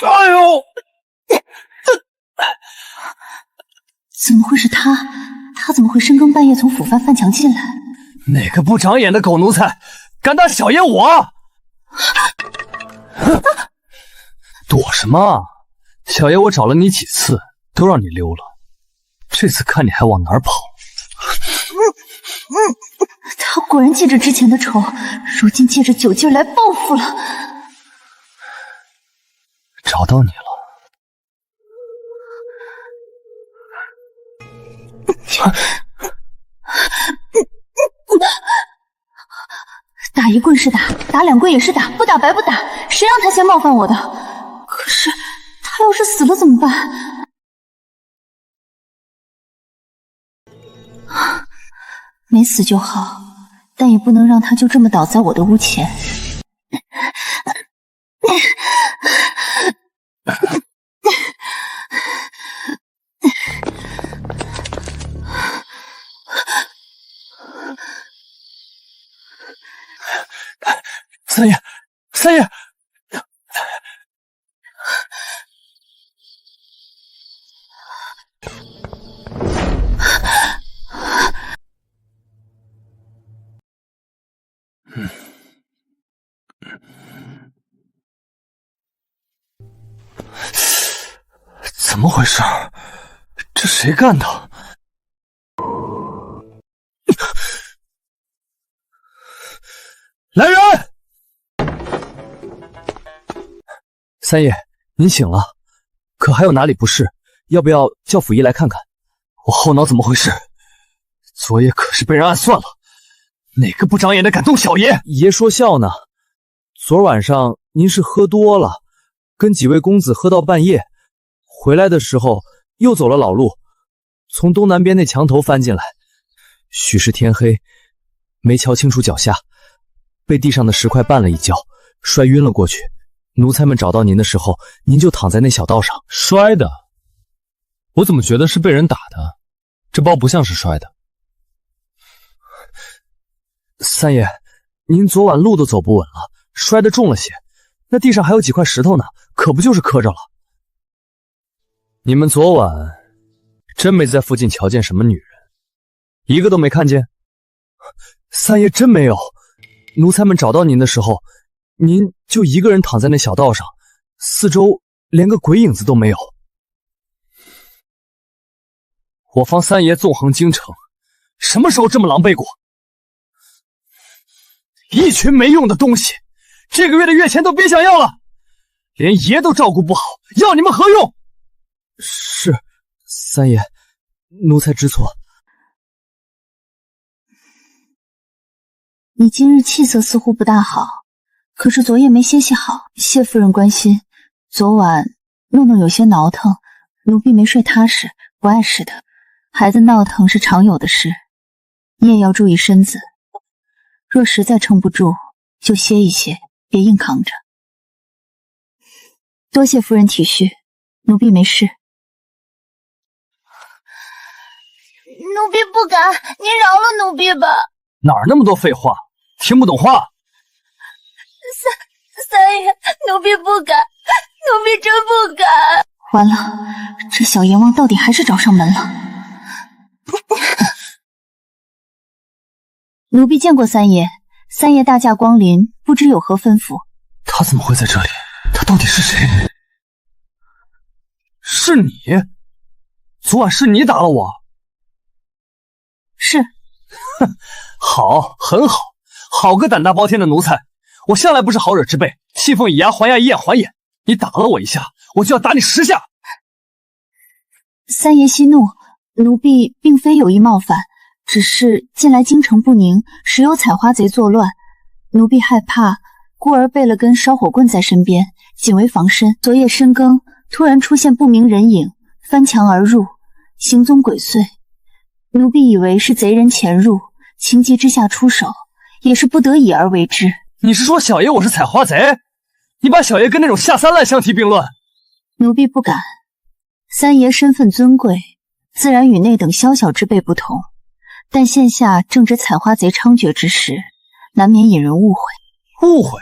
哎呦！怎么会是他？他怎么会深更半夜从府藩翻墙进来？哪个不长眼的狗奴才，敢打小爷我？躲什么？小爷我找了你几次，都让你溜了。这次看你还往哪儿跑！他果然记着之前的仇，如今借着酒劲来报复了。找到你了。打一棍是打，打2棍也是打，不打白不打，谁让他先冒犯我的？可是他要是死了怎么办？没死就好，但也不能让他就这么倒在我的屋前。三爷，三爷！怎么回事？这谁干的？来人！三爷，您醒了，可还有哪里不适？要不要叫府医来看看？我后脑怎么回事？昨夜可是被人暗算了，哪个不长眼的敢动小爷？爷说笑呢。昨晚上您是喝多了，跟几位公子喝到半夜，回来的时候又走了老路，从东南边那墙头翻进来。许是天黑，没瞧清楚脚下，被地上的石块绊了一跤，摔晕了过去。奴才们找到您的时候，您就躺在那小道上。摔的？我怎么觉得是被人打的？这包不像是摔的。三爷，您昨晚路都走不稳了，摔得重了些，那地上还有几块石头呢，可不就是磕着了。你们昨晚真没在附近瞧见什么女人，一个都没看见？三爷真没有，奴才们找到您的时候，您就一个人躺在那小道上，四周连个鬼影子都没有。我方三爷纵横京城，什么时候这么狼狈过？一群没用的东西，这个月的月钱都别想要了，连爷都照顾不好，要你们何用？是，三爷，奴才知错。你今日气色似乎不大好，可是昨夜没歇息好，谢夫人关心，昨晚弄得有些挠疼，奴婢没睡踏实，不碍事的。孩子闹腾是常有的事，你也要注意身子，若实在撑不住，就歇一歇，别硬扛着。多谢夫人体恤，奴婢没事。奴婢不敢，您饶了奴婢吧。哪儿那么多废话，听不懂话？三爷，奴婢不敢，奴婢真不敢。完了，这小阎王到底还是找上门了。奴婢见过三爷，三爷大驾光临，不知有何吩咐？他怎么会在这里？他到底是谁？是你？昨晚是你打了我？是。哼，好，很好，好个胆大包天的奴才！我向来不是好惹之辈，气凤以牙还牙，以眼还眼。你打了我一下，我就要打你10下。三爷息怒，奴婢并非有意冒犯，只是近来京城不宁，时有采花贼作乱，奴婢害怕，故而备了根烧火棍在身边，仅为防身。昨夜深更，突然出现不明人影，翻墙而入，行踪鬼祟。奴婢以为是贼人潜入，情急之下出手，也是不得已而为之。你是说小爷我是采花贼？你把小爷跟那种下三滥相提并论？奴婢不敢，三爷身份尊贵，自然与那等宵小之辈不同，但现下正值采花贼猖獗之时，难免引人误会。误会？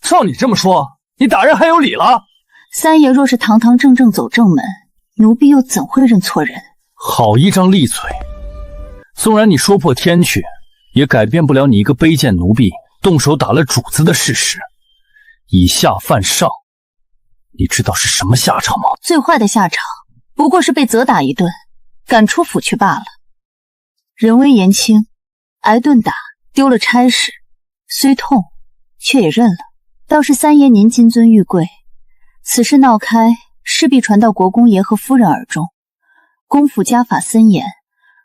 照你这么说，你打人还有理了？三爷若是堂堂正正走正门，奴婢又怎会认错人？好一张利嘴！纵然你说破天去，也改变不了你一个卑贱奴婢动手打了主子的事实。以下犯上，你知道是什么下场吗？最坏的下场不过是被责打一顿，赶出府去罢了。人微言轻，挨顿打，丢了差事，虽痛，却也认了。倒是三爷您金尊玉贵，此事闹开，势必传到国公爷和夫人耳中。公府家法森严，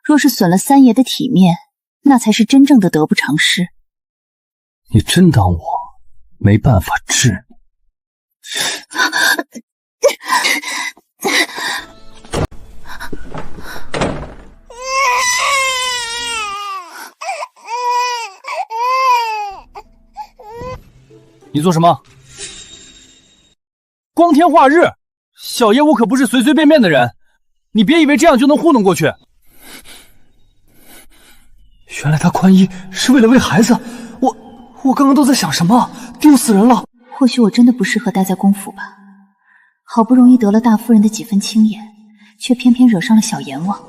若是损了三爷的体面，那才是真正的得不偿失。你真当我没办法治你？你做什么？光天化日，小爷我可不是随随便便的人，你别以为这样就能糊弄过去。原来他宽衣是为了为孩子，我刚刚都在想什么？丢死人了！或许我真的不适合待在公府吧，好不容易得了大夫人的几分轻眼，却偏偏惹上了小阎王。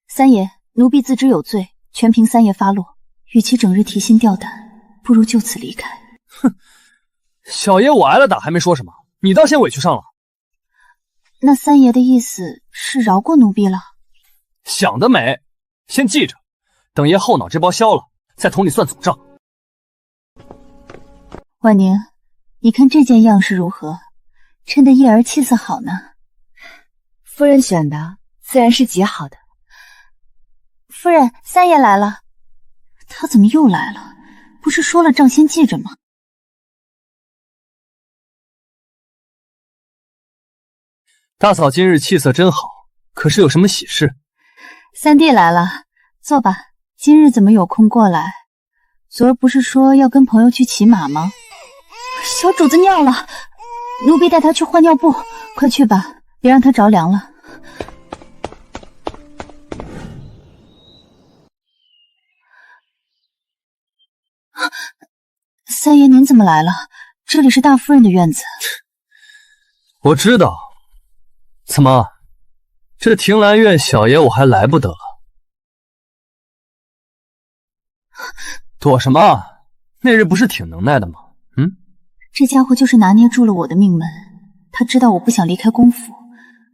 三爷，奴婢自知有罪，全凭三爷发落，与其整日提心吊胆，不如就此离开。哼，小爷我挨了打还没说什么，你倒先委屈上了。那三爷的意思是饶过奴婢了？想得美！先记着，等爷后脑这包消了，再同你算总账。婉宁，你看这件样式如何？衬得叶儿气色好呢。夫人选的自然是极好的。夫人，三爷来了。他怎么又来了？不是说了账先记着吗？大嫂今日气色真好，可是有什么喜事？三弟来了，坐吧。今日怎么有空过来？昨儿不是说要跟朋友去骑马吗？小主子尿了，奴婢带他去换尿布，快去吧，别让他着凉了。三爷您怎么来了？这里是大夫人的院子。我知道。怎么，这庭兰院小爷我还来不得了？躲什么？那日不是挺能耐的吗？这家伙就是拿捏住了我的命门，他知道我不想离开公府，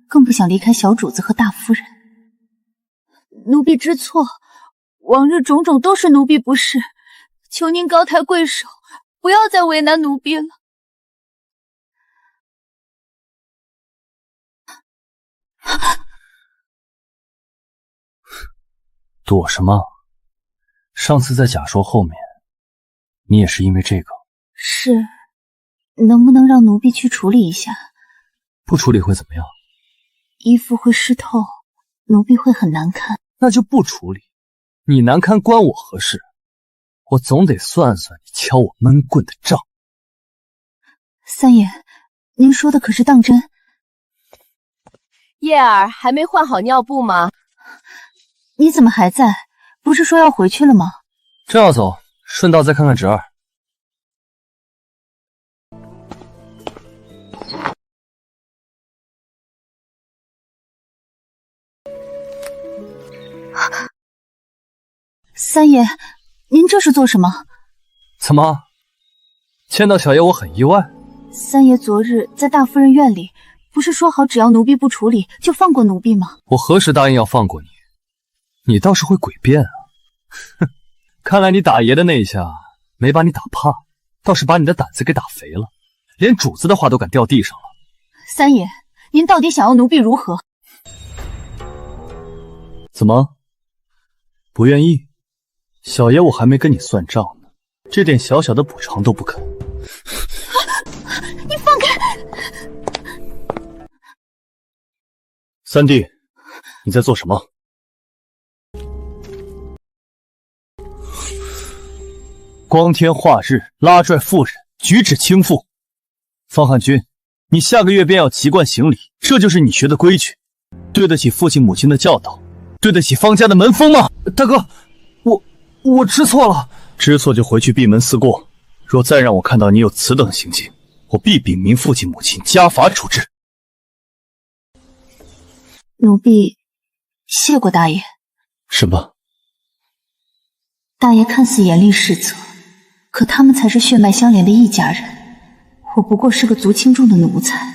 更不想离开小主子和大夫人。奴婢知错，往日种种都是奴婢不是，求您高抬贵手，不要再为难奴婢了。躲什么？上次在假说后面，你也是因为这个。是，能不能让奴婢去处理一下？不处理会怎么样？衣服会湿透，奴婢会很难看。那就不处理，你难堪关我何事？我总得算算你敲我闷棍的账。三爷，您说的可是当真？叶儿还没换好尿布吗？你怎么还在？不是说要回去了吗？正要走，顺道再看看侄儿。三爷，您这是做什么？怎么，见到小爷我很意外？三爷昨日在大夫人院里，不是说好只要奴婢不处理，就放过奴婢吗？我何时答应要放过你？你倒是会诡辩啊！哼，看来你打爷的那一下没把你打怕，倒是把你的胆子给打肥了，连主子的话都敢掉地上了。三爷，您到底想要奴婢如何？怎么，不愿意？小爷我还没跟你算账呢，这点小小的补偿都不肯。你放开！三弟，你在做什么？光天化日拉拽妇人，举止轻浮。方汉君，你下个月便要齐冠行礼，这就是你学的规矩，对得起父亲母亲的教导，对得起方家的门风吗？大哥，我知错了，知错就回去闭门思过。若再让我看到你有此等行径，我必禀明父亲母亲，家法处置。奴婢谢过大爷。什么？大爷看似严厉施责，可他们才是血脉相连的一家人，我不过是个族亲中的奴才。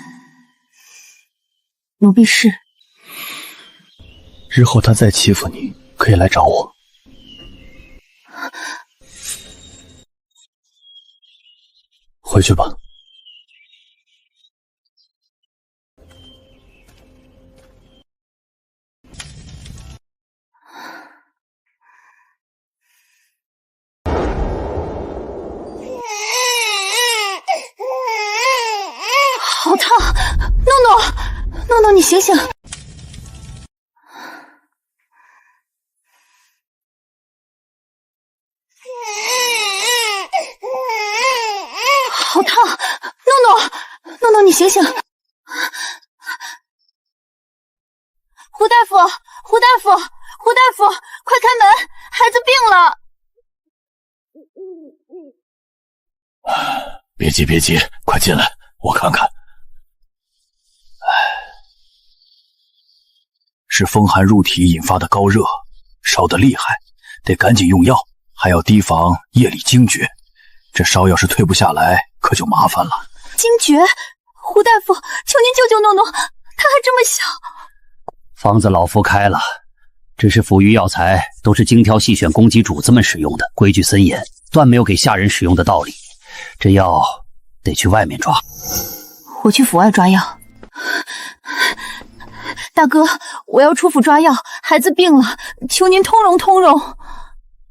奴婢是。日后他再欺负你，可以来找我。回去吧。好烫！诺诺，你醒醒！好烫！诺诺，你醒醒！胡大夫，快开门，孩子病了！别急，快进来，我看看。是风寒入体引发的高热，烧得厉害，得赶紧用药，还要提防夜里惊厥。这烧要是退不下来，可就麻烦了。惊厥？胡大夫，求您救救诺诺，他还这么小。方子老夫开了，只是服御药材都是精挑细选供给主子们使用的，规矩森严，断没有给下人使用的道理。这药得去外面抓。我去府外抓药。大哥，我要出府抓药，孩子病了，求您通融通融。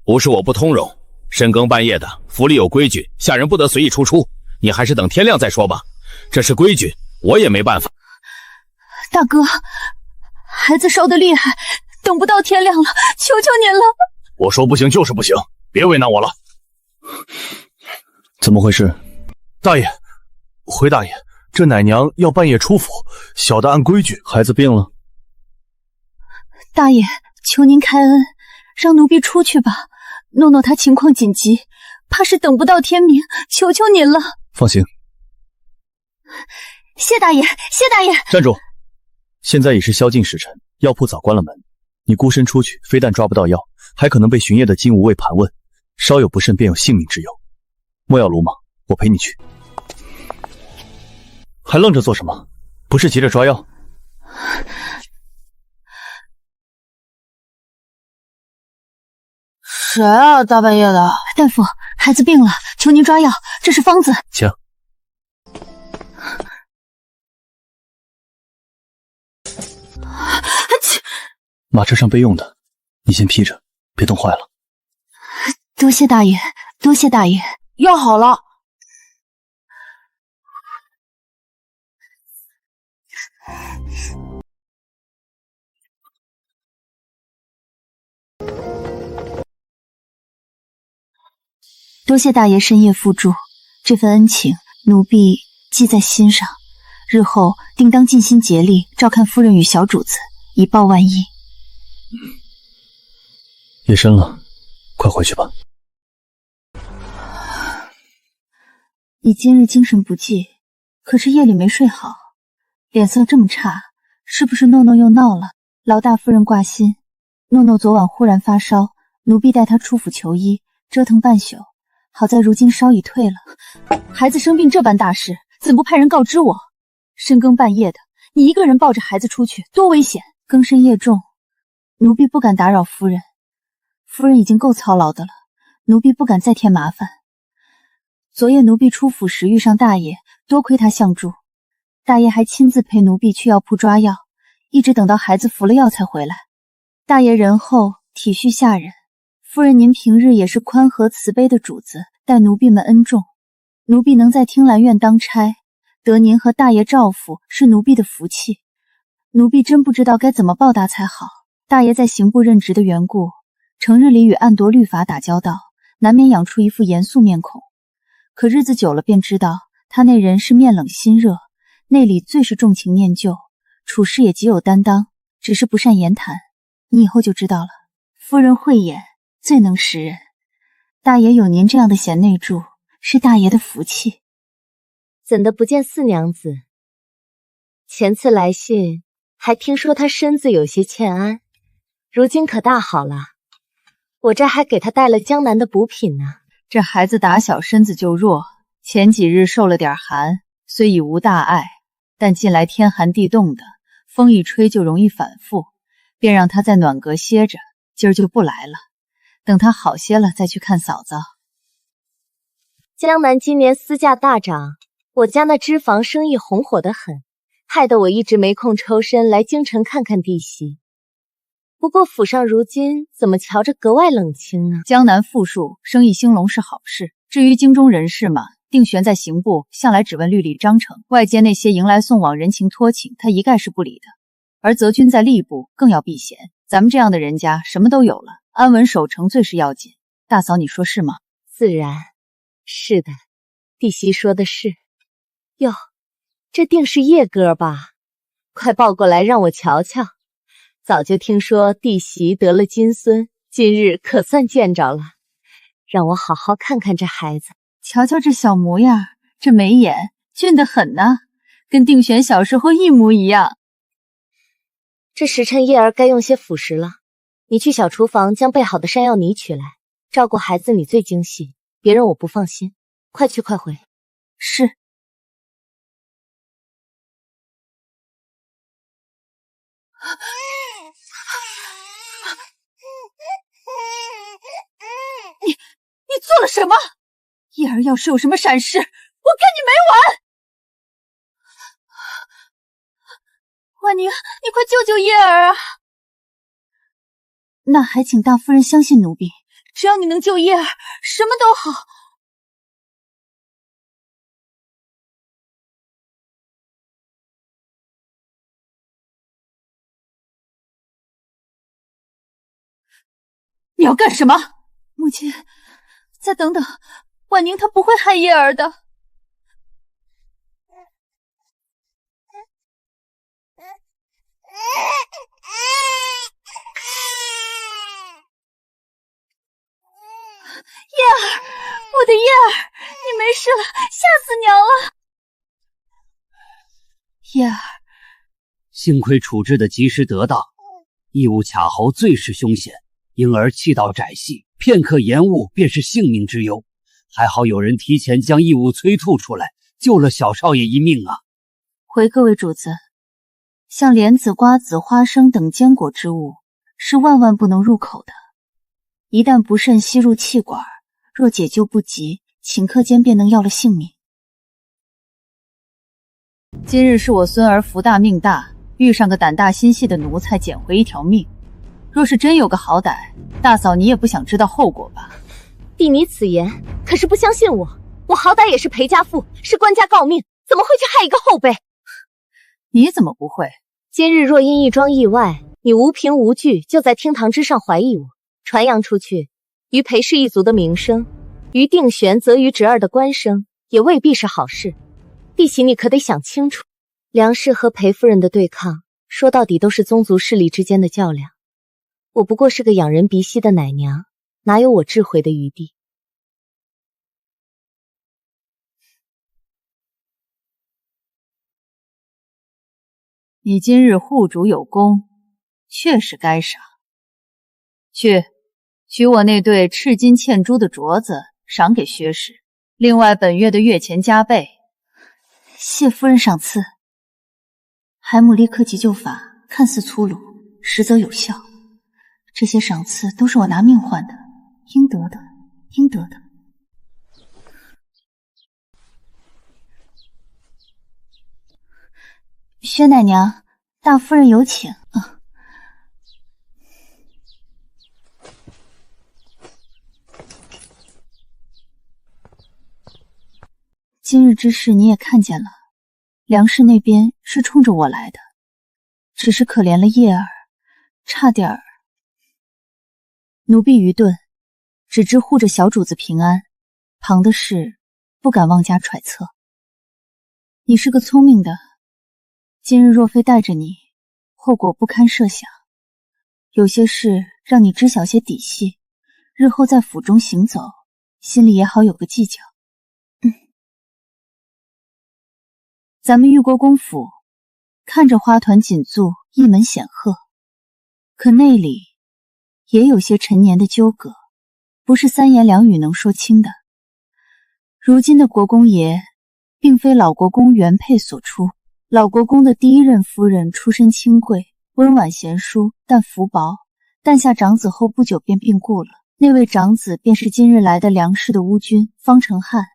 不是我不通融，深更半夜的，府里有规矩，下人不得随意出出。你还是等天亮再说吧，这是规矩，我也没办法。大哥，孩子烧得厉害，等不到天亮了，求求您了。我说不行就是不行，别为难我了。怎么回事？大爷，回大爷，这奶娘要半夜出府，小的按规矩，孩子病了。大爷，求您开恩，让奴婢出去吧。诺诺他情况紧急，怕是等不到天明，求求您了。放心。谢大爷，谢大爷。站住！现在已是宵禁时辰，药铺早关了门。你孤身出去，非但抓不到药，还可能被巡夜的金无畏盘问，稍有不慎便有性命之忧。莫要鲁莽，我陪你去。还愣着做什么？不是急着抓药？谁啊？大半夜的！大夫，孩子病了，求您抓药，这是方子。请。马车上备用的，你先披着，别冻坏了。多谢大爷，多谢大爷。药好了。多谢大爷深夜附注，这份恩情奴婢记在心上，日后定当尽心竭力照看夫人与小主子，以报万一。夜深了，快回去吧。你今日精神不济，可是夜里没睡好，脸色这么差，是不是诺诺又闹了？劳大夫人挂心，诺诺昨晚忽然发烧，奴婢带她出府求医，折腾半宿，好在如今烧已退了。孩子生病这般大事，怎不派人告知我？深更半夜的，你一个人抱着孩子出去，多危险！更深夜重，奴婢不敢打扰夫人。夫人已经够操劳的了，奴婢不敢再添麻烦。昨夜奴婢出府时遇上大爷，多亏他相助，大爷还亲自陪奴婢去药铺抓药，一直等到孩子服了药才回来。大爷仁厚体恤下人，夫人您平日也是宽和慈悲的主子，待奴婢们恩重，奴婢能在听兰院当差，得您和大爷照拂，是奴婢的福气。奴婢真不知道该怎么报答才好。大爷在刑部任职的缘故，成日里与暗夺律法打交道，难免养出一副严肃面孔。可日子久了便知道，他那人是面冷心热，内里最是重情念旧，处事也极有担当，只是不善言谈。你以后就知道了。夫人慧眼，最能识人。大爷有您这样的贤内助，是大爷的福气。怎的不见四娘子？前次来信还听说她身子有些欠安，如今可大好了。我这还给她带了江南的补品呢。这孩子打小身子就弱，前几日受了点寒，虽已无大碍，但近来天寒地冻的，风一吹就容易反复，便让他在暖阁歇着，今儿就不来了。等他好些了再去看嫂子。江南今年私价大涨，我家那脂肪生意红火得很，害得我一直没空抽身来京城看看弟媳。不过府上如今怎么瞧着格外冷清呢？江南富庶，生意兴隆是好事。至于京中人士嘛，定悬在刑部，向来只问律例章程，外间那些迎来送往、人情托请，他一概是不理的。而泽君在吏部更要避嫌，咱们这样的人家什么都有了，安稳守成最是要紧。大嫂，你说是吗？自然是的，弟媳说的是。哟，这定是叶哥吧？快抱过来让我瞧瞧。早就听说弟媳得了金孙，今日可算见着了，让我好好看看这孩子。瞧瞧这小模样，这眉眼俊得很呢，跟定玄小时候一模一样。这时辰叶儿该用些辅食了，你去小厨房将备好的山药泥取来，照顾孩子你最精细，别人我不放心。快去快回。是。你做了什么？叶儿要是有什么闪失，我跟你没完！婉宁，你快救救叶儿啊！那还请大夫人相信奴婢，只要你能救叶儿，什么都好。你要干什么？母亲，再等等，婉宁她不会害叶儿的。叶儿，我的叶儿，你没事了，吓死娘了！叶儿，幸亏处置的及时得当，异物卡喉最是凶险，因而气道窄细，片刻延误便是性命之忧。还好有人提前将异物催吐出来，救了小少爷一命啊！回各位主子，像莲子、瓜子、花生等坚果之物是万万不能入口的，一旦不慎吸入气管，若解救不及，顷刻间便能要了性命。今日是我孙儿福大命大，遇上个胆大心细的奴才，捡回一条命。若是真有个好歹，大嫂你也不想知道后果吧？弟，你此言可是不相信我？我好歹也是裴家妇，是官家诰命，怎么会去害一个后辈？你怎么不会？今日若因一桩意外，你无凭无据就在厅堂之上怀疑我，传扬出去，于裴氏一族的名声，于定玄则于侄儿的官声，也未必是好事。弟媳，你可得想清楚，梁氏和裴夫人的对抗，说到底都是宗族势力之间的较量。我不过是个仰人鼻息的奶娘，哪有我智慧的余地？你今日护主有功，确实该赏。去，取我那对赤金嵌珠的镯子，赏给薛氏。另外，本月的月钱加倍。谢夫人赏赐。海姆立克急救法看似粗鲁，实则有效。这些赏赐都是我拿命换的，应得的，应得的。薛奶娘，大夫人有请。今日之事你也看见了，梁氏那边是冲着我来的，只是可怜了叶儿，差点儿。奴婢愚钝，只知护着小主子平安，旁的事不敢妄加揣测。你是个聪明的，今日若非带着你，后果不堪设想。有些事让你知晓些底细，日后在府中行走，心里也好有个计较。咱们玉国公府看着花团锦簇，一门显赫，可内里也有些陈年的纠葛，不是三言两语能说清的。如今的国公爷并非老国公原配所出，老国公的第一任夫人出身清贵，温婉贤淑，但福薄，诞下长子后不久便病故了。那位长子便是今日来的梁氏的乌军方成汉。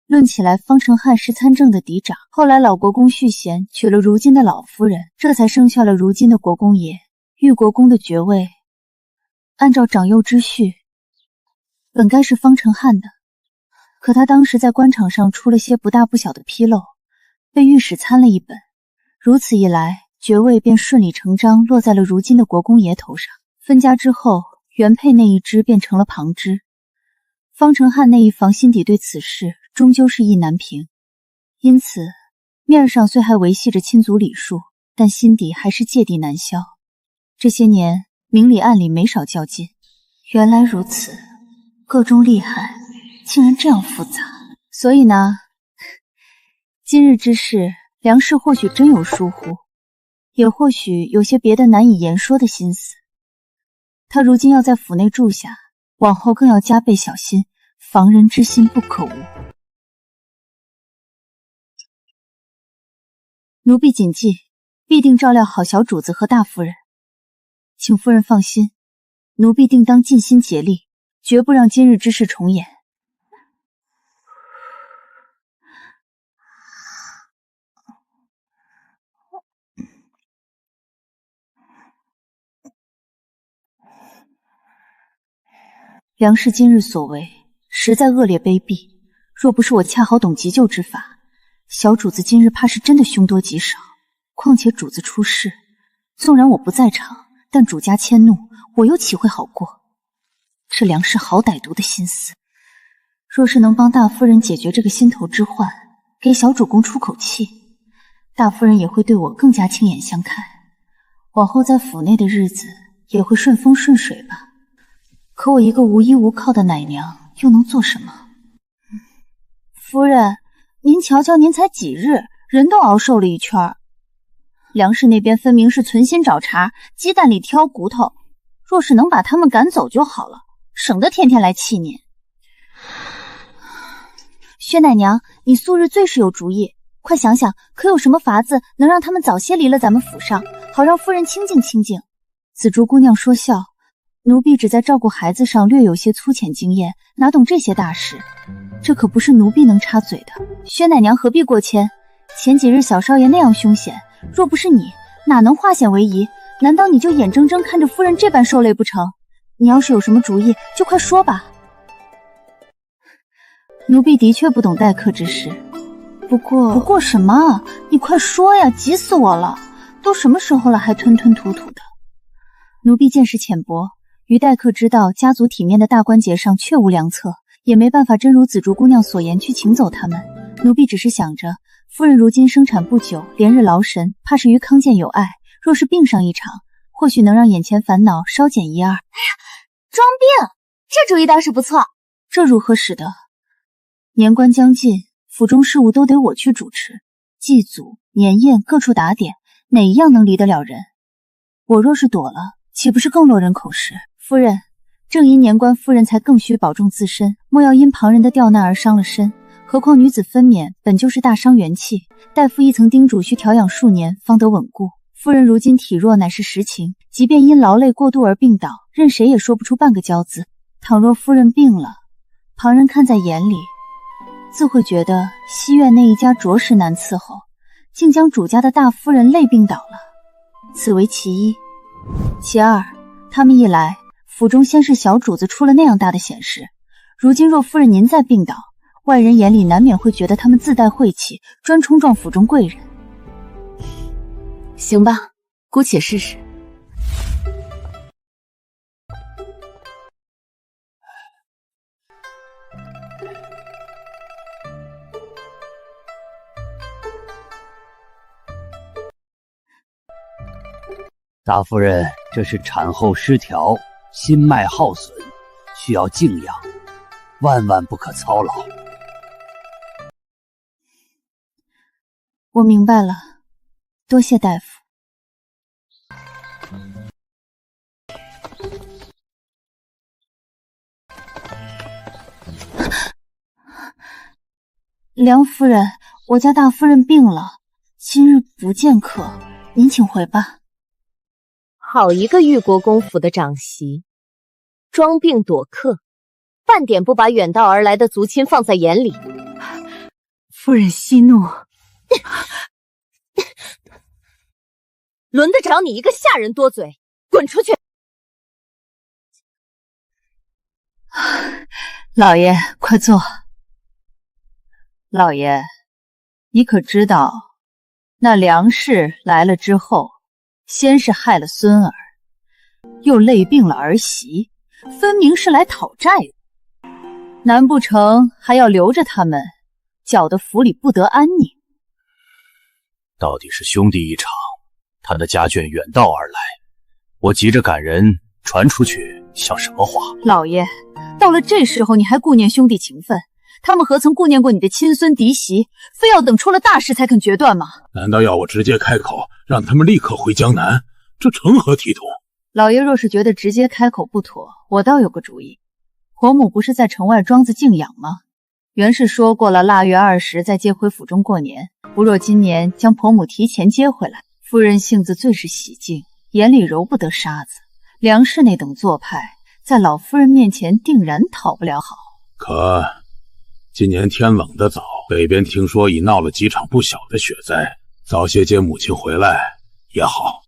论起来，方成汉是参政的嫡长，后来老国公续贤娶了如今的老夫人，这才生下了如今的国公爷。玉国公的爵位，按照长幼之序，本该是方成汉的，可他当时在官场上出了些不大不小的纰漏，被御史参了一本，如此一来，爵位便顺理成章落在了如今的国公爷头上。分家之后，原配那一支变成了旁支。方成汉那一房心底对此事终究是意难平，因此面上虽还维系着亲族礼数，但心底还是芥蒂难消。这些年明里暗里没少较劲。原来如此，个中利害竟然这样复杂。所以呢，今日之事，梁氏或许真有疏忽，也或许有些别的难以言说的心思。他如今要在府内住下，往后更要加倍小心，防人之心不可无。奴婢谨记，必定照料好小主子和大夫人。请夫人放心，奴婢定当尽心竭力，绝不让今日之事重演。梁氏今日所为实在恶劣卑鄙，若不是我恰好懂急救之法，小主子今日怕是真的凶多吉少。况且主子出事，纵然我不在场，但主家迁怒，我又岂会好过？这梁氏好歹毒的心思，若是能帮大夫人解决这个心头之患，给小主公出口气，大夫人也会对我更加亲眼相看，往后在府内的日子也会顺风顺水吧。可我一个无依无靠的奶娘又能做什么？夫人，您瞧瞧，您才几日，人都熬瘦了一圈。梁氏那边分明是存心找茬，鸡蛋里挑骨头，若是能把他们赶走就好了，省得天天来气您。薛奶娘，你素日最是有主意，快想想，可有什么法子能让他们早些离了咱们府上，好让夫人清静清静。紫竹姑娘说笑，奴婢只在照顾孩子上略有些粗浅经验，哪懂这些大事，这可不是奴婢能插嘴的。薛奶娘何必过谦？前几日小少爷那样凶险，若不是你，哪能化险为夷？难道你就眼睁睁看着夫人这般受累不成？你要是有什么主意，就快说吧。奴婢的确不懂待客之事，不过什么？你快说呀，急死我了！都什么时候了，还吞吞吐吐的。奴婢见识浅薄，于待客之道、家族体面的大关节上确无良策，也没办法真如紫竹姑娘所言去请走他们。奴婢只是想着，夫人如今生产不久，连日劳神，怕是于康健有碍。若是病上一场，或许能让眼前烦恼稍减一二。哎呀，装病，这主意倒是不错。这如何使得？年关将近，府中事务都得我去主持，祭祖、年宴各处打点，哪一样能离得了人？我若是躲了，岂不是更落人口实？夫人，正因年关夫人才更需保重自身，莫要因旁人的刁难而伤了身。何况女子分娩本就是大伤元气，大夫亦曾叮嘱需调养数年方得稳固。夫人如今体弱乃是实情，即便因劳累过度而病倒，任谁也说不出半个骄字。倘若夫人病了，旁人看在眼里，自会觉得西院那一家着实难伺候，竟将主家的大夫人累病倒了。此为其一。其二，他们一来，府中先是小主子出了那样大的险事，如今若夫人您再病倒，外人眼里难免会觉得他们自带晦气，专冲撞府中贵人。行吧，姑且试试。大夫人，这是产后失调，心脉耗损，需要静养，万万不可操劳。我明白了，多谢大夫。梁夫人，我家大夫人病了，今日不见客，您请回吧。好一个玉国公府的长媳，装病躲客，半点不把远道而来的族亲放在眼里。夫人息怒，轮得着你一个下人多嘴，滚出去！老爷，快坐。老爷，你可知道，那梁氏来了之后，先是害了孙儿，又累病了儿媳，分明是来讨债的。难不成还要留着他们，搅得府里不得安宁？到底是兄弟一场，他的家眷远道而来，我急着赶人传出去，像什么话？老爷，到了这时候你还顾念兄弟情分？他们何曾顾念过你的亲孙嫡媳？非要等出了大事才肯决断吗？难道要我直接开口，让他们立刻回江南？这成何体统？老爷若是觉得直接开口不妥，我倒有个主意。婆母不是在城外庄子静养吗？原是说过了腊月20再接回府中过年，不若今年将婆母提前接回来。夫人性子最是喜静，眼里揉不得沙子。梁氏那等做派，在老夫人面前定然讨不了好。可今年天冷得早，北边听说已闹了几场不小的雪灾，早些接母亲回来也好。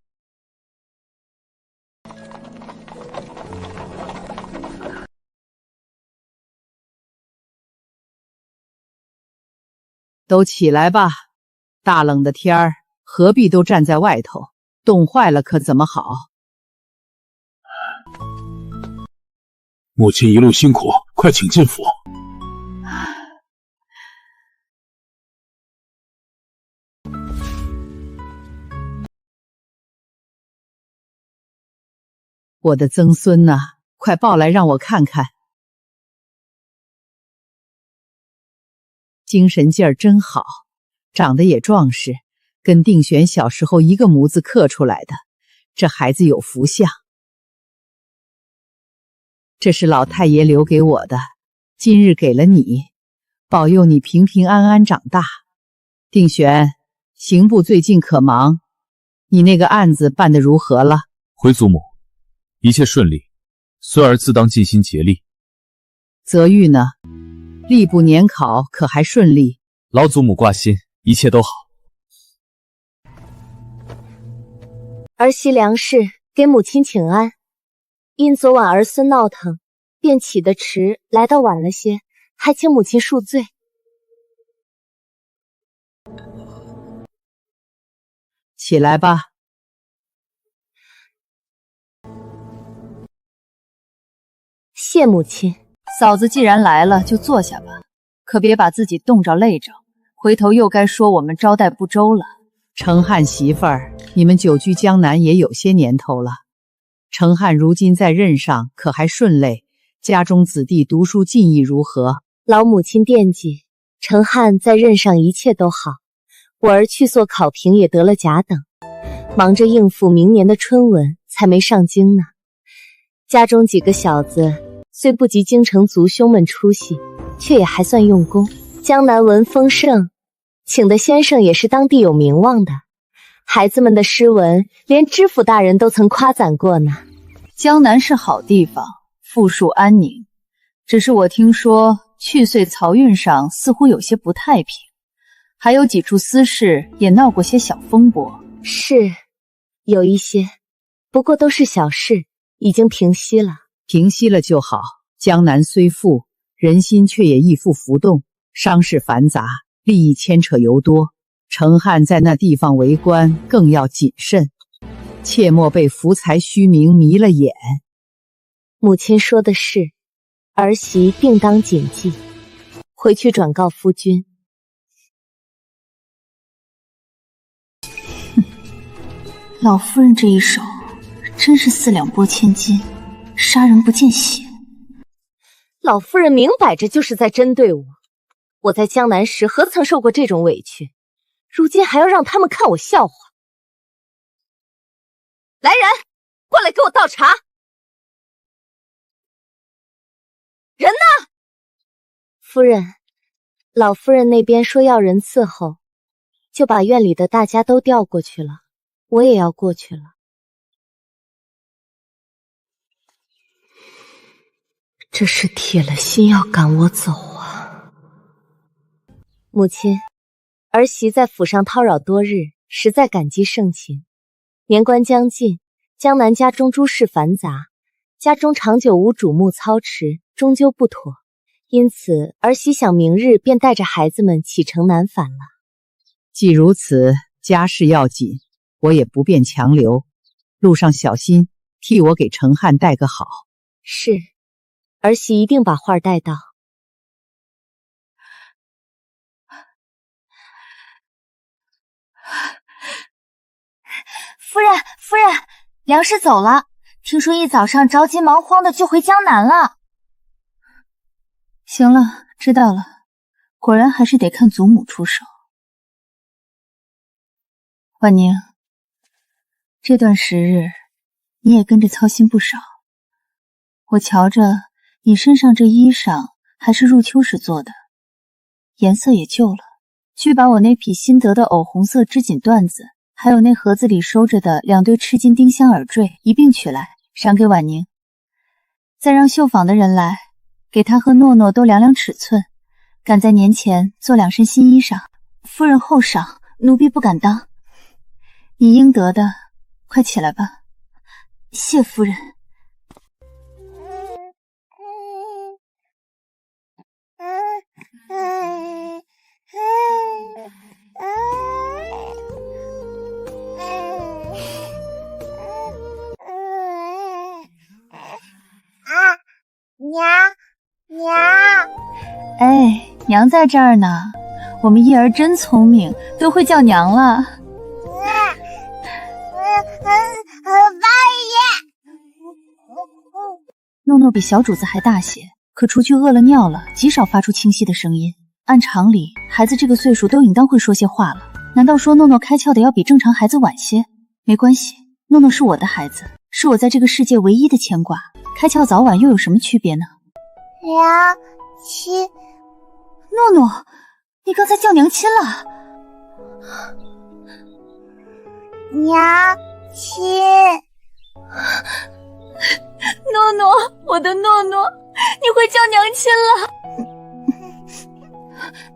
都起来吧，大冷的天儿，何必都站在外头，冻坏了可怎么好？母亲一路辛苦，快请进府。我的曾孙呐，快抱来让我看看。精神劲儿真好，长得也壮实，跟定玄小时候一个模子刻出来的。这孩子有福相。这是老太爷留给我的，今日给了你，保佑你平平安安长大。定玄，刑部最近可忙？你那个案子办得如何了？回祖母，一切顺利，孙儿自当尽心竭力。泽玉呢？吏部年考可还顺利？老祖母挂心，一切都好。儿媳梁氏给母亲请安，因昨晚儿孙闹腾，便起得迟，来到晚了些，还请母亲恕罪。起来吧。谢母亲。嫂子既然来了，就坐下吧，可别把自己冻着累着，回头又该说我们招待不周了。程汉媳妇儿，你们久居江南也有些年头了。程汉如今在任上可还顺累？家中子弟读书进益如何？老母亲惦记，程汉在任上一切都好。我儿去做考评也得了甲等，忙着应付明年的春文，才没上京呢。家中几个小子虽不及京城族兄们出息，却也还算用功。江南文风盛，请的先生也是当地有名望的。孩子们的诗文，连知府大人都曾夸赞过呢。江南是好地方，富庶安宁，只是我听说去岁漕运上似乎有些不太平，还有几处私事也闹过些小风波。是，有一些，不过都是小事，已经平息了。平息了就好。江南虽富，人心却也易复浮动，商事繁杂，利益牵扯尤多。程汉在那地方为官，更要谨慎，切莫被福财虚名迷了眼。母亲说的是，儿媳定当谨记，回去转告夫君。老夫人这一手真是四两拨千斤，杀人不见血。老夫人明摆着就是在针对我，我在江南时何曾受过这种委屈，如今还要让他们看我笑话。来人，过来给我倒茶。人呢？夫人，老夫人那边说要人伺候，就把院里的大家都调过去了，我也要过去了。这是铁了心要赶我走啊！母亲，儿媳在府上叨扰多日，实在感激盛情。年关将近，江南家中诸事繁杂，家中长久无主目操持，终究不妥。因此，儿媳想明日便带着孩子们启程南返了。既如此，家事要紧，我也不便强留。路上小心，替我给程汉带个好。是。儿媳一定把话带到。夫人，夫人，梁氏走了，听说一早上着急忙慌的就回江南了。行了，知道了，果然还是得看祖母出手。婉宁，这段时日你也跟着操心不少，我瞧着你身上这衣裳还是入秋时做的，颜色也旧了。去把我那匹新得的藕红色织锦缎子，还有那盒子里收着的2对赤金丁香耳坠一并取来，赏给婉宁。再让绣坊的人来，给她和诺诺都量量尺寸，赶在年前做2身新衣裳。夫人厚赏，奴婢不敢当。你应得的，快起来吧。谢夫人。哎，娘在这儿呢。我们叶儿真聪明，都会叫娘了。诺诺比小主子还大些，可除去饿了尿了，极少发出清晰的声音。按常理，孩子这个岁数都应当会说些话了。难道说诺诺开窍的要比正常孩子晚些？没关系，诺诺是我的孩子，是我在这个世界唯一的牵挂。开窍早晚又有什么区别呢？娘亲，诺诺，你刚才叫娘亲了。娘亲，诺诺，我的诺诺，你会叫娘亲了。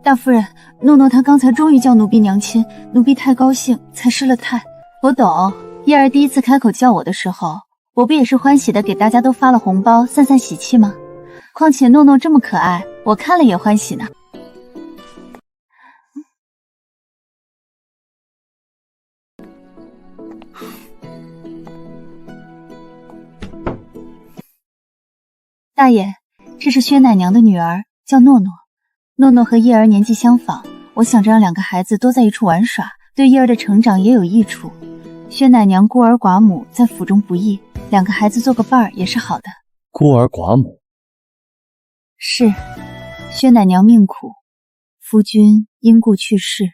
大夫人，诺诺她刚才终于叫奴婢娘亲，奴婢太高兴才失了态。我懂，叶儿第一次开口叫我的时候，我不也是欢喜的给大家都发了红包散散喜气吗？况且诺诺这么可爱，我看了也欢喜呢。大爷，这是薛奶娘的女儿，叫诺诺。诺诺和叶儿年纪相仿，我想着让两个孩子多在一处玩耍，对叶儿的成长也有益处。薛奶娘孤儿寡母，在府中不易，两个孩子做个伴儿也是好的。孤儿寡母？是，薛奶娘命苦，夫君因故去世，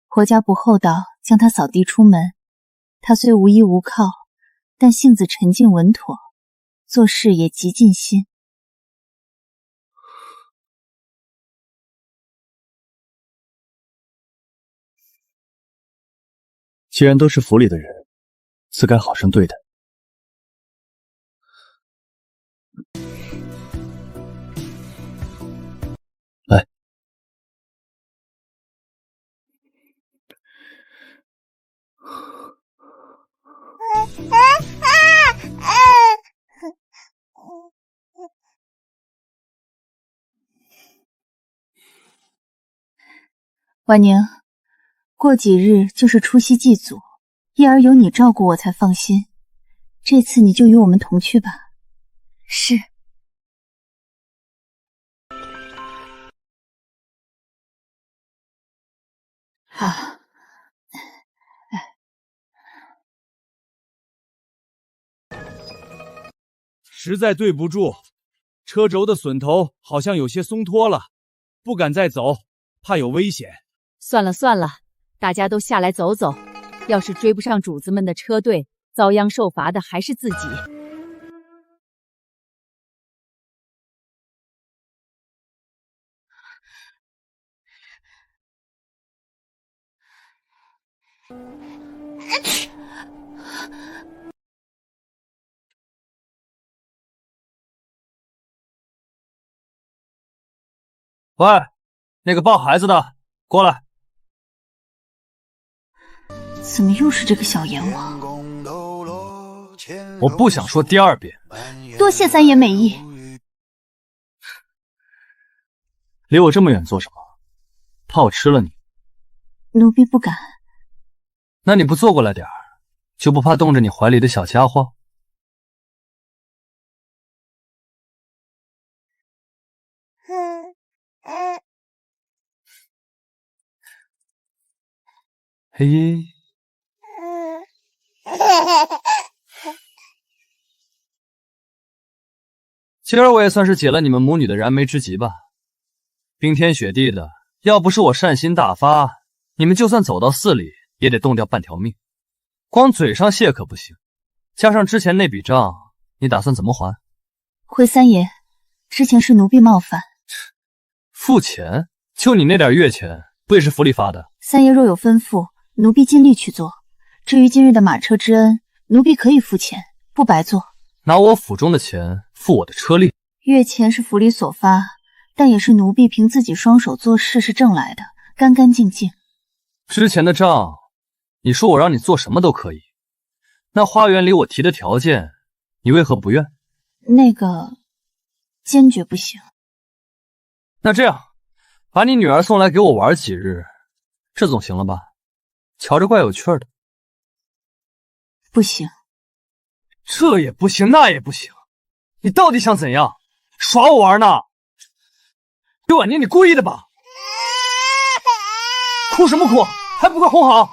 婆家不厚道，将她扫地出门。她虽无依无靠，但性子沉静稳妥，做事也极尽心。既然都是府里的人，自该好生对待。来，婉宁，过几日就是除夕祭祖，叶儿有你照顾我才放心。这次你就与我们同去吧。是。好。实在对不住，车轴的榫头好像有些松脱了，不敢再走，怕有危险。算了算了，大家都下来走走，要是追不上主子们的车队，遭殃受罚的还是自己。喂，那个抱孩子的，过来。怎么又是这个小阎王？我不想说第二遍。多谢三爷美意。离我这么远做什么？怕我吃了你？奴婢不敢。那你不坐过来点儿，就不怕冻着你怀里的小家伙？嘿，今儿我也算是解了你们母女的燃眉之急吧。冰天雪地的，要不是我善心大发，你们就算走到寺里，也得冻掉半条命。光嘴上谢可不行，加上之前那笔账，你打算怎么还？回三爷，之前是奴婢冒犯。付钱？就你那点月钱，不也是府里发的？三爷若有吩咐，奴婢尽力去做。至于今日的马车之恩，奴婢可以付钱，不白做。拿我府中的钱付我的车力。月钱是府里所发，但也是奴婢凭自己双手做事是挣来的，干干净净。之前的账，你说我让你做什么都可以，那花园里我提的条件，你为何不愿？那个，坚决不行。那这样，把你女儿送来给我玩几日，这总行了吧？瞧着怪有趣的。不行。这也不行，那也不行，你到底想怎样？耍我玩呢？薛婉宁，你故意的吧？哭什么哭？还不快哄好！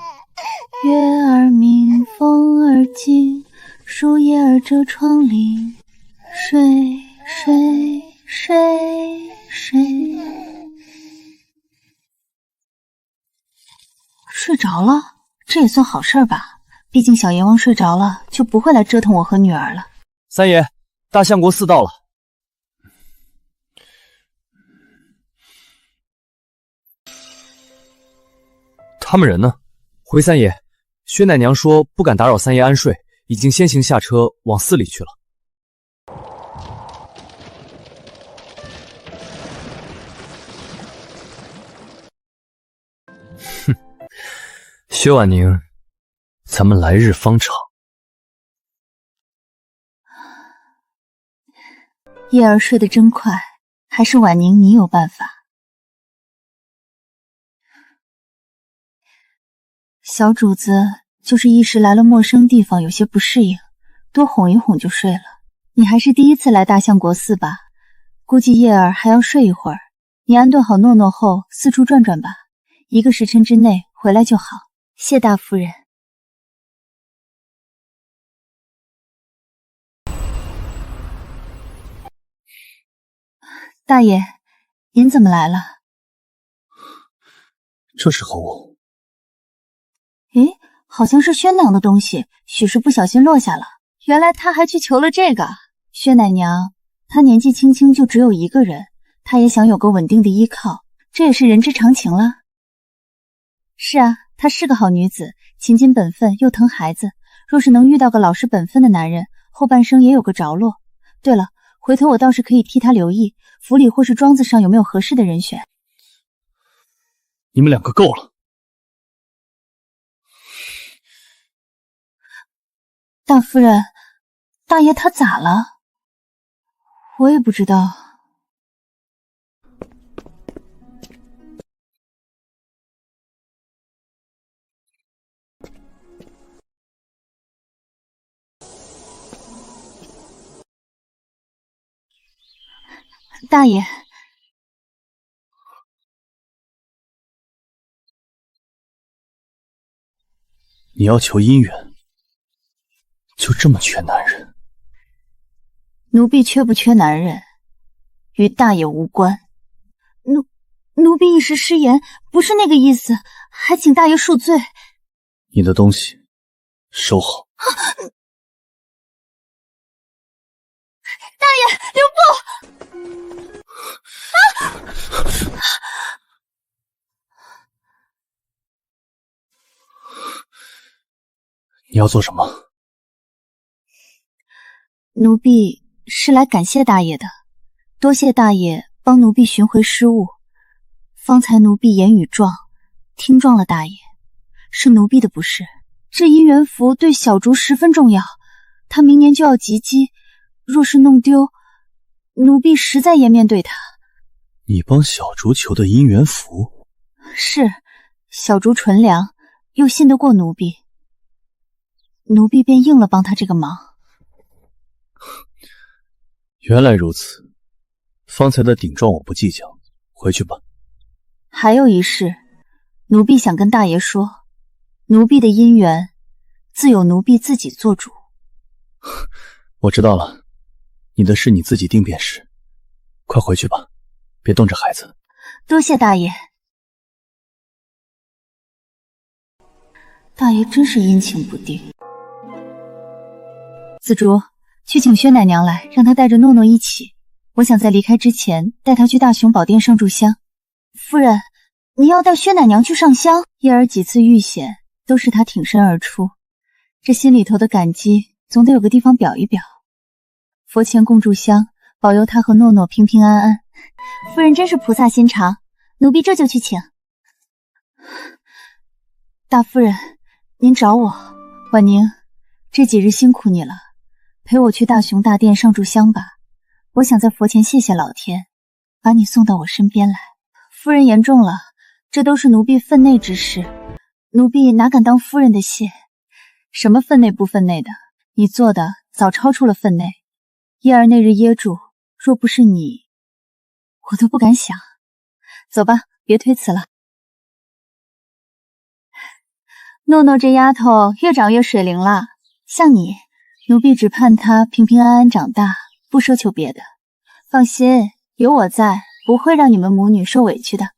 月儿明，风儿静，树叶儿遮窗棂，睡睡睡睡。睡着了，这也算好事儿吧？毕竟小阎王睡着了，就不会来折腾我和女儿了。三爷，大相国寺到了。他们人呢？回三爷，薛奶娘说不敢打扰三爷安睡，已经先行下车往寺里去了。哼，薛婉宁，咱们来日方长。叶儿睡得真快，还是婉宁你有办法。小主子就是一时来了陌生地方，有些不适应，多哄一哄就睡了。你还是第一次来大相国寺吧？估计叶儿还要睡一会儿。你安顿好诺诺后，四处转转吧，1个时辰之内回来就好。谢大夫人。大爷，您怎么来了？这是何物？诶，好像是宣娘的东西，许是不小心落下了。原来他还去求了这个。薛奶娘，她年纪轻轻就只有1个人，她也想有个稳定的依靠，这也是人之常情了。是啊，她是个好女子，勤谨本分，又疼孩子。若是能遇到个老实本分的男人，后半生也有个着落。对了，回头我倒是可以替她留意，府里或是庄子上有没有合适的人选。你们2个够了。大夫人，大爷他咋了？我也不知道。大爷，你要求姻缘，就这么缺男人？奴婢缺不缺男人，与大爷无关。奴婢一时失言，不是那个意思，还请大爷恕罪。你的东西收好。大爷，留步！你要做什么？奴婢是来感谢大爷的，多谢大爷帮奴婢寻回失物。方才奴婢言语撞，听撞了大爷，是奴婢的不是。这姻缘符对小竹十分重要，她明年就要及笄，若是弄丢，奴婢实在颜面对她。你帮小竹求的姻缘符？是，小竹纯良，又信得过奴婢，奴婢便应了帮她这个忙。原来如此，方才的顶撞我不计较，回去吧。还有一事，奴婢想跟大爷说，奴婢的姻缘，自有奴婢自己做主。我知道了，你的事你自己定便是。快回去吧，别冻着孩子。多谢大爷。大爷真是阴晴不定。紫竹，去请薛奶娘来，让她带着诺诺一起。我想在离开之前带她去大雄宝殿上炷香。夫人，你要带薛奶娘去上香？叶儿几次遇险，都是她挺身而出，这心里头的感激总得有个地方表一表。佛前供炷香，保佑她和诺诺平平安安。夫人真是菩萨心肠，奴婢这就去请。大夫人，您找我。婉宁，这几日辛苦你了，陪我去大雄大殿上炷香吧。我想在佛前谢谢老天，把你送到我身边来。夫人言重了，这都是奴婢分内之事，奴婢哪敢当夫人的谢？什么分内不分内的，你做的早超出了分内。叶儿那日噎住，若不是你，我都不敢想。走吧，别推辞了。诺诺这丫头越长越水灵了，像你，奴婢只盼她平平安安长大，不奢求别的。放心，有我在，不会让你们母女受委屈的。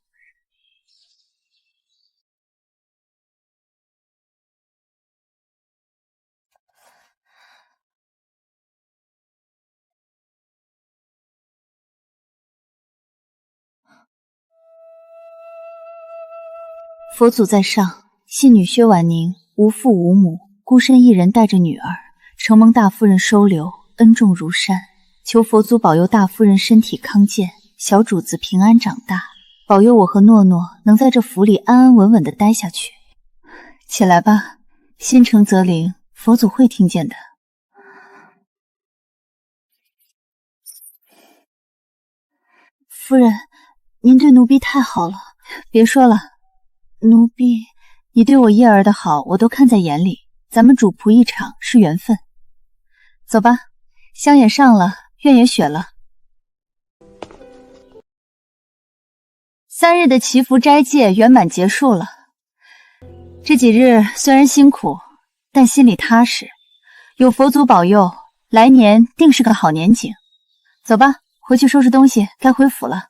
佛祖在上，信女薛婉宁无父无母，孤身一人带着女儿，承蒙大夫人收留，恩重如山。求佛祖保佑大夫人身体康健，小主子平安长大，保佑我和诺诺能在这府里安安稳稳地待下去。起来吧，心诚则灵，佛祖会听见的。夫人，您对奴婢太好了。别说了，奴婢，你对我叶儿的好，我都看在眼里。咱们主仆一场是缘分。走吧，香也上了，愿也许了。3日的祈福斋戒圆满结束了。这几日虽然辛苦，但心里踏实。有佛祖保佑，来年定是个好年景。走吧，回去收拾东西，该回府了。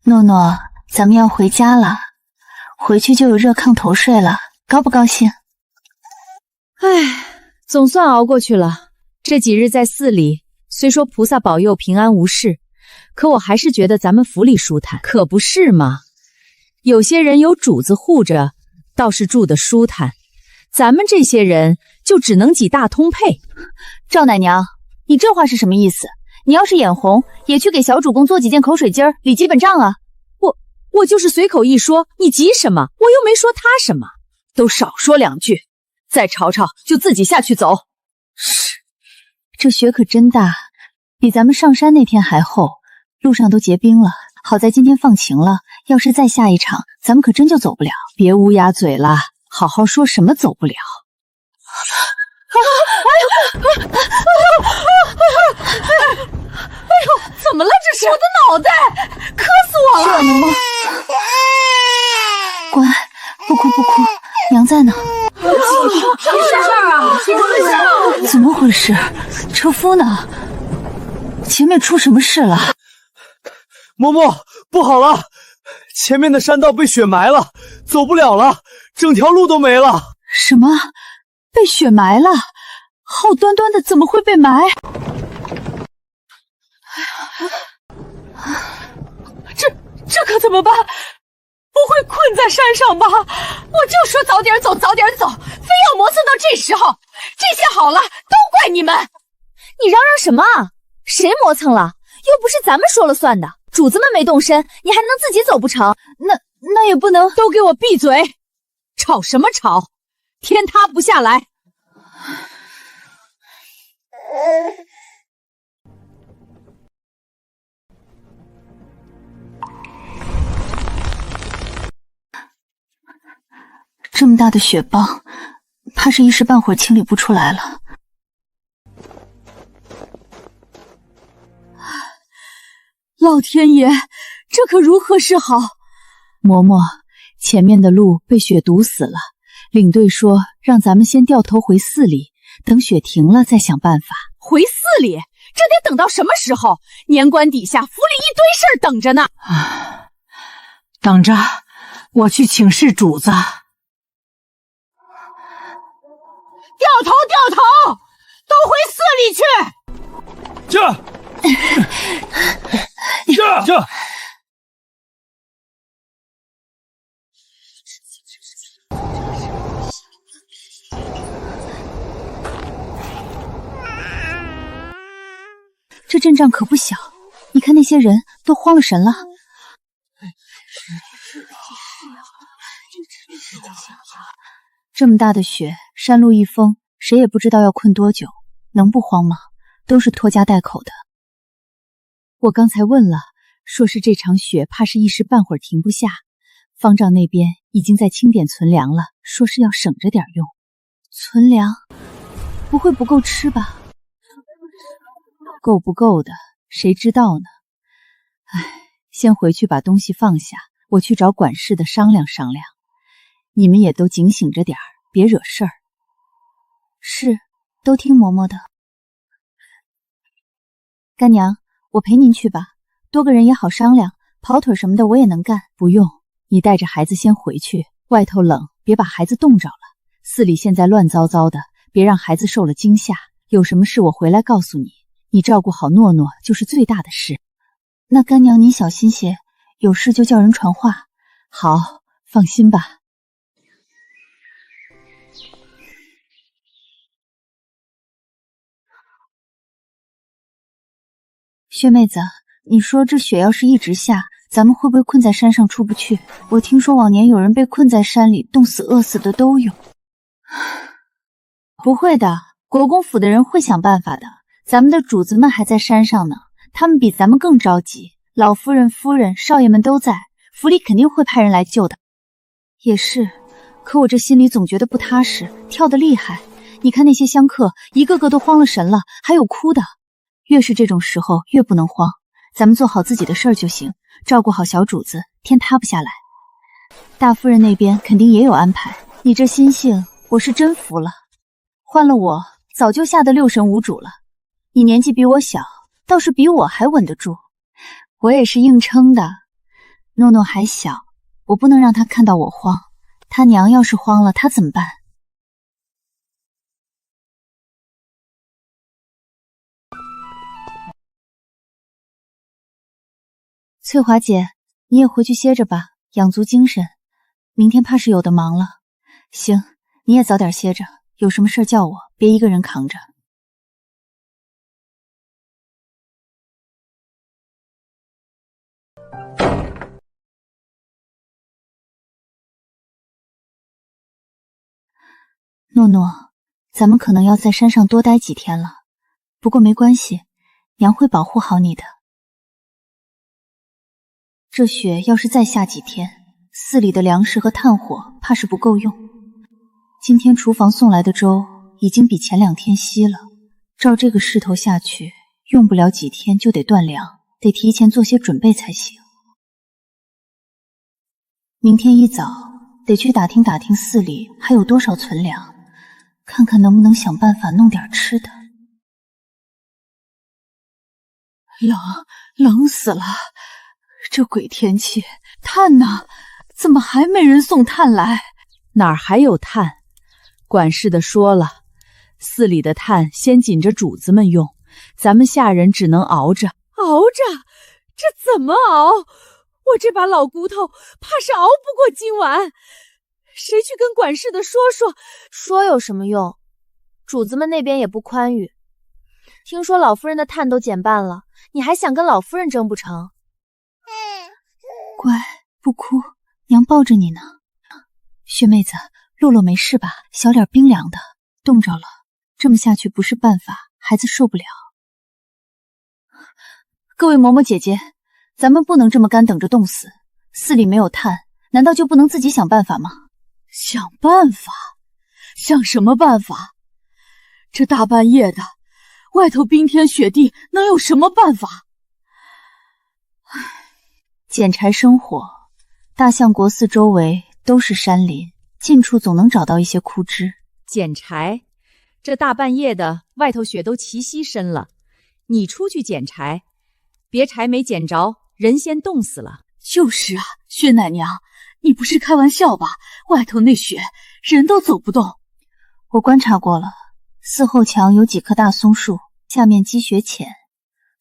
诺诺，咱们要回家了，回去就有热炕头睡了，高不高兴？唉，总算熬过去了。这几日在寺里，虽说菩萨保佑平安无事，可我还是觉得咱们府里舒坦，可不是吗？有些人有主子护着，倒是住得舒坦，咱们这些人就只能挤大通配。赵奶娘，你这话是什么意思？你要是眼红，也去给小主公做几件口水巾儿，理基本账啊！我就是随口一说，你急什么？我又没说他什么，都少说2句。再吵吵就自己下去走。是，这雪可真大，比咱们上山那天还厚，路上都结冰了。好在今天放晴了，要是再下一场，咱们可真就走不了。别乌鸦嘴了，好好说什么走不了。哎呦，怎么了？这是我的脑袋，磕死我了！是吗？乖，不哭不哭，娘在呢。什么事啊？怎么回事？车夫呢？前面出什么事了？嬷嬷，不好了！前面的山道被雪埋了，走不了了，整条路都没了。什么？被雪埋了？好端端的怎么会被埋？这可怎么办？不会困在山上吧？我就说早点走，早点走，非要磨蹭到这时候。这些好了，都怪你们！你嚷嚷什么啊？谁磨蹭了？又不是咱们说了算的。主子们没动身，你还能自己走不成？那也不能。都给我闭嘴！吵什么吵？天塌不下来。这么大的雪棒，怕是一时半会儿清理不出来了。老天爷，这可如何是好？嬷嬷，前面的路被雪堵死了，领队说让咱们先掉头回寺里，等雪停了再想办法。回寺里？这得等到什么时候？年关底下，府里一堆事儿等着呢。等着，我去请示主子。掉头，都回寺里去！这。这阵仗可不小，你看那些人都慌了神了。这么大的雪，山路一封，谁也不知道要困多久，能不慌吗？都是拖家带口的。我刚才问了，说是这场雪怕是一时半会儿停不下，方丈那边已经在清点存粮了，说是要省着点用。存粮？不会不够吃吧？够不够的，谁知道呢？唉，先回去把东西放下，我去找管事的商量商量。你们也都警醒着点儿，别惹事儿。是，都听嬷嬷的。干娘，我陪您去吧，多个人也好商量，跑腿什么的我也能干。不用，你带着孩子先回去，外头冷，别把孩子冻着了。寺里现在乱糟糟的，别让孩子受了惊吓。有什么事我回来告诉你，你照顾好诺诺就是最大的事。那干娘您小心些，有事就叫人传话。好，放心吧。薛妹子，你说这雪要是一直下，咱们会不会困在山上出不去？我听说往年有人被困在山里，冻死、饿死的都有。不会的，国公府的人会想办法的。咱们的主子们还在山上呢，他们比咱们更着急。老夫人、夫人、少爷们都在，府里肯定会派人来救的。也是，可我这心里总觉得不踏实，跳得厉害。你看那些香客，一个个都慌了神了，还有哭的。越是这种时候，越不能慌。咱们做好自己的事儿就行，照顾好小主子，天塌不下来。大夫人那边肯定也有安排。你这心性，我是真服了。换了我，早就吓得六神无主了。你年纪比我小，倒是比我还稳得住。我也是硬撑的。诺诺还小，我不能让他看到我慌。他娘要是慌了，他怎么办？翠华姐，你也回去歇着吧，养足精神。明天怕是有的忙了。行，你也早点歇着，有什么事叫我，别一个人扛着。诺诺，咱们可能要在山上多待几天了，不过没关系，娘会保护好你的。这雪要是再下几天，寺里的粮食和炭火怕是不够用。今天厨房送来的粥已经比前2天稀了，照这个势头下去，用不了几天就得断粮，得提前做些准备才行。明天一早得去打听打听寺里还有多少存粮，看看能不能想办法弄点吃的。冷死了！这鬼天气，炭呢？怎么还没人送炭来？哪儿还有炭？管事的说了，寺里的炭先紧着主子们用，咱们下人只能熬着。熬着？这怎么熬？我这把老骨头怕是熬不过今晚。谁去跟管事的说？说有什么用？主子们那边也不宽裕。听说老夫人的炭都减半了，你还想跟老夫人争不成？乖，不哭，娘抱着你呢。薛妹子，洛洛没事吧？小脸冰凉的，冻着了。这么下去不是办法，孩子受不了。各位嬷嬷姐姐，咱们不能这么干等着冻死。寺里没有炭，难道就不能自己想办法吗？想办法？想什么办法？这大半夜的，外头冰天雪地，能有什么办法？捡柴生火，大相国寺周围都是山林，近处总能找到一些枯枝。捡柴？这大半夜的，外头雪都齐膝深了，你出去捡柴，别柴没捡着，人先冻死了。就是啊，薛奶娘，你不是开玩笑吧？外头那雪，人都走不动。我观察过了，寺后墙有几棵大松树，下面积雪浅，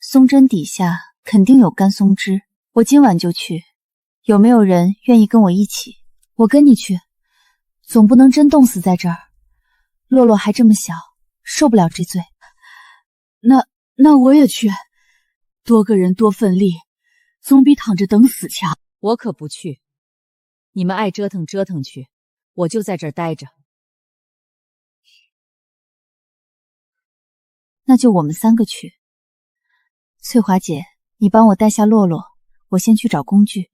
松针底下肯定有干松枝。我今晚就去，有没有人愿意跟我一起？我跟你去，总不能真冻死在这儿。洛洛还这么小，受不了这罪。那我也去，多个人多份力，总比躺着等死强。我可不去，你们爱折腾折腾去，我就在这儿待着。那就我们3个去。翠华姐，你帮我带下洛洛，我先去找工具。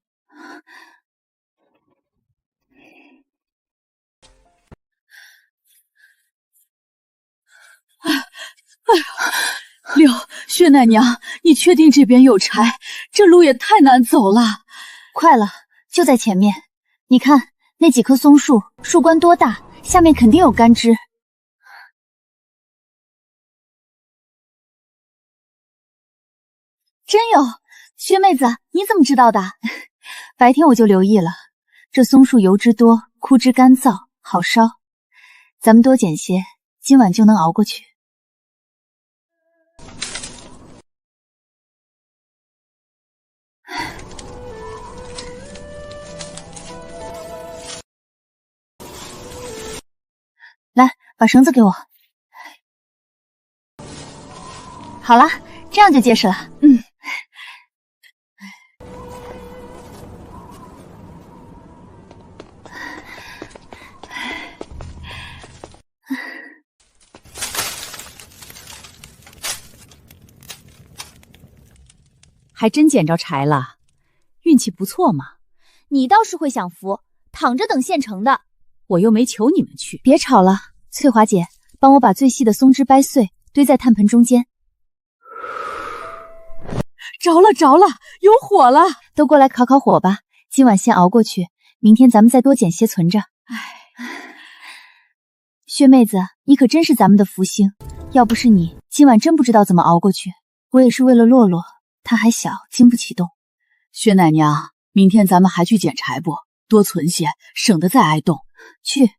六，薛奶娘，你确定这边有柴？这路也太难走了。快了，就在前面。你看那几棵松树，树冠多大，下面肯定有干枝。真有，薛妹子，你怎么知道的？白天我就留意了，这松树油脂多，枯枝干燥，好烧。咱们多捡些，今晚就能熬过去。来，把绳子给我。好了，这样就结实了。还真捡着柴了，运气不错嘛。你倒是会享福，躺着等现成的。我又没求你们去。别吵了，翠华姐，帮我把最细的松枝掰碎，堆在炭盆中间。着了着了，有火了！都过来烤烤火吧，今晚先熬过去，明天咱们再多捡些存着。薛妹子，你可真是咱们的福星，要不是你，今晚真不知道怎么熬过去。我也是为了洛洛，她还小，经不起冻。薛奶娘，明天咱们还去捡柴不？多存些，省得再挨冻。去，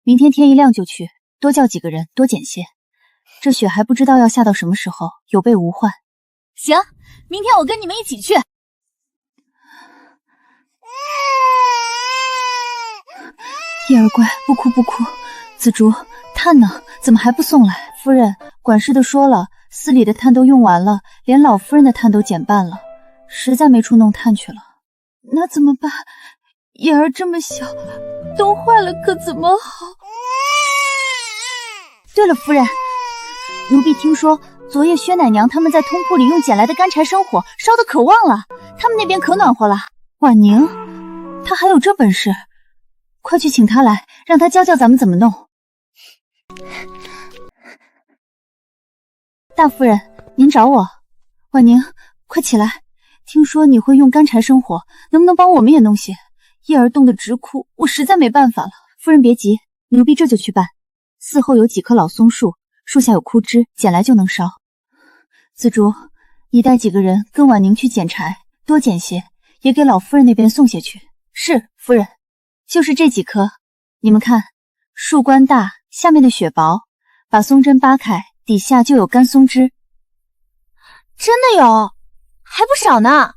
明天天一亮就去，多叫几个人，多捡些。这雪还不知道要下到什么时候，有备无患。行，明天我跟你们一起去。叶儿乖，不哭不哭。紫竹，炭呢？怎么还不送来？夫人，管事的说了，司里的炭都用完了，连老夫人的炭都减半了，实在没处弄炭去了。那怎么办？叶儿这么小，冻坏了可怎么好？对了，夫人，奴婢听说昨夜薛奶娘他们在通铺里用捡来的干柴生火，烧得可旺了，他们那边可暖和了。婉宁，她还有这本事，快去请她来，让她教教咱们怎么弄。大夫人，您找我。婉宁，快起来，听说你会用干柴生火，能不能帮我们也弄些？叶儿冻得直哭，我实在没办法了。夫人别急，奴婢这就去办。寺后有几棵老松树，树下有枯枝，捡来就能烧。紫竹，你带几个人跟婉宁去捡柴，多捡些，也给老夫人那边送些去。是，夫人。就是这几棵，你们看，树冠大，下面的雪薄，把松针扒开，底下就有干松枝。真的有，还不少呢。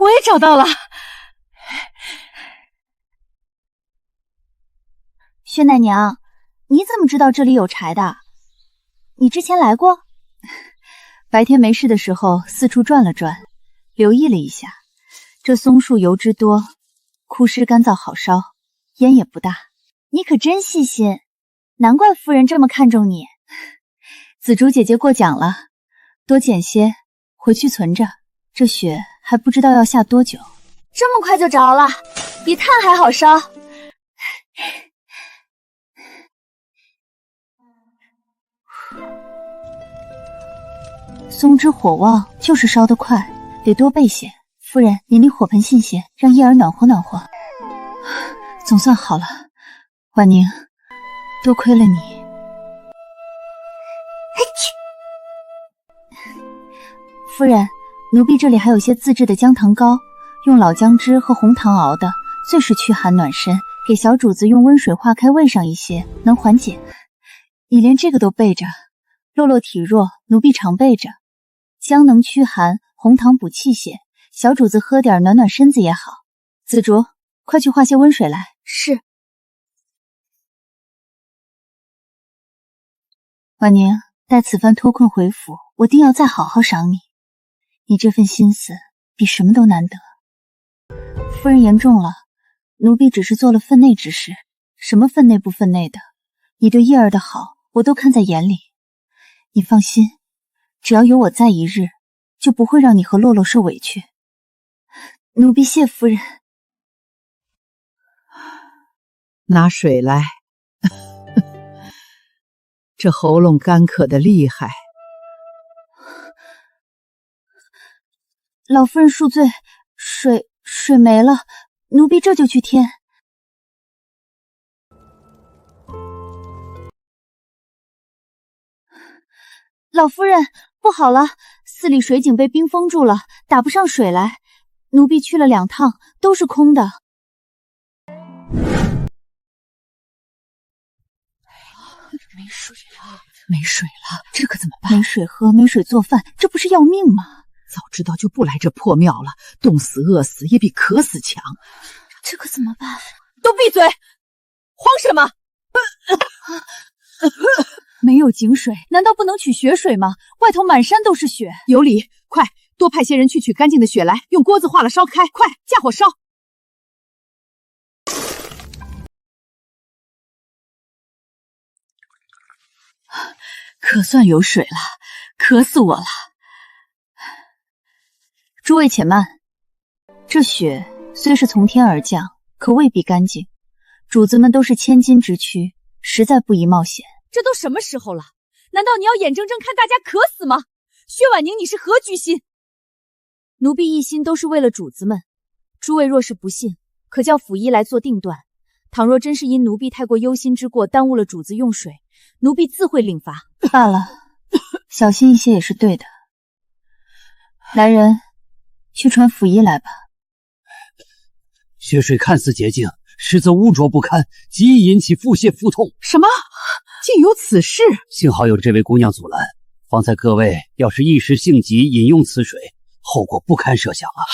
我也找到了。薛奶娘，你怎么知道这里有柴的？你之前来过？白天没事的时候四处转了转，留意了一下，这松树油脂多，枯湿干燥好烧，烟也不大。你可真细心，难怪夫人这么看重你。紫竹姐姐过奖了，多捡些回去存着，这雪还不知道要下多久。这么快就着了，比炭还好烧。松枝火旺，就是烧得快，得多备些。夫人，您离火盆近些，让叶儿暖和暖和。总算好了，婉宁，多亏了你。夫人，奴婢这里还有些自制的姜糖膏，用老姜汁和红糖熬的，最是驱寒暖身，给小主子用温水化开喂上一些，能缓解。你连这个都备着，洛洛体弱，奴婢常备着。姜能驱寒，红糖补气血，小主子喝点暖暖身子也好。紫竹，快去化些温水来。是。婉宁，待此番脱困回府，我定要再好好赏你。你这份心思比什么都难得。夫人言重了，奴婢只是做了分内之事，什么分内不分内的，你对叶儿的好，我都看在眼里。你放心，只要有我在一日，就不会让你和洛洛受委屈。奴婢谢夫人。拿水来。这喉咙干渴的厉害，老夫人恕罪，水没了，奴婢这就去添。老夫人，不好了，寺里水井被冰封住了，打不上水来。奴婢去了2趟，都是空的。没水了，这可怎么办？没水喝，没水做饭，这不是要命吗？早知道就不来这破庙了，冻死饿死也比渴死强。这可怎么办？都闭嘴！慌什么？没有井水，难道不能取雪水吗？外头满山都是雪。有理，快多派些人去取干净的雪来，用锅子化了烧开，快架火烧。可算有水了，渴死我了。诸位且慢，这雪虽是从天而降，可未必干净。主子们都是千金之躯，实在不宜冒险。这都什么时候了？难道你要眼睁睁看大家渴死吗？薛婉宁，你是何居心？奴婢一心都是为了主子们。诸位若是不信，可叫府医来做定断。倘若真是因奴婢太过忧心之过，耽误了主子用水，奴婢自会另罚。罢了，小心一些也是对的。来人，去传府医来吧。血水看似洁净，实则污浊不堪，极易引起腹泻腹痛。什么？竟有此事？幸好有这位姑娘阻拦，方才各位要是一时性急饮用此水，后果不堪设想啊！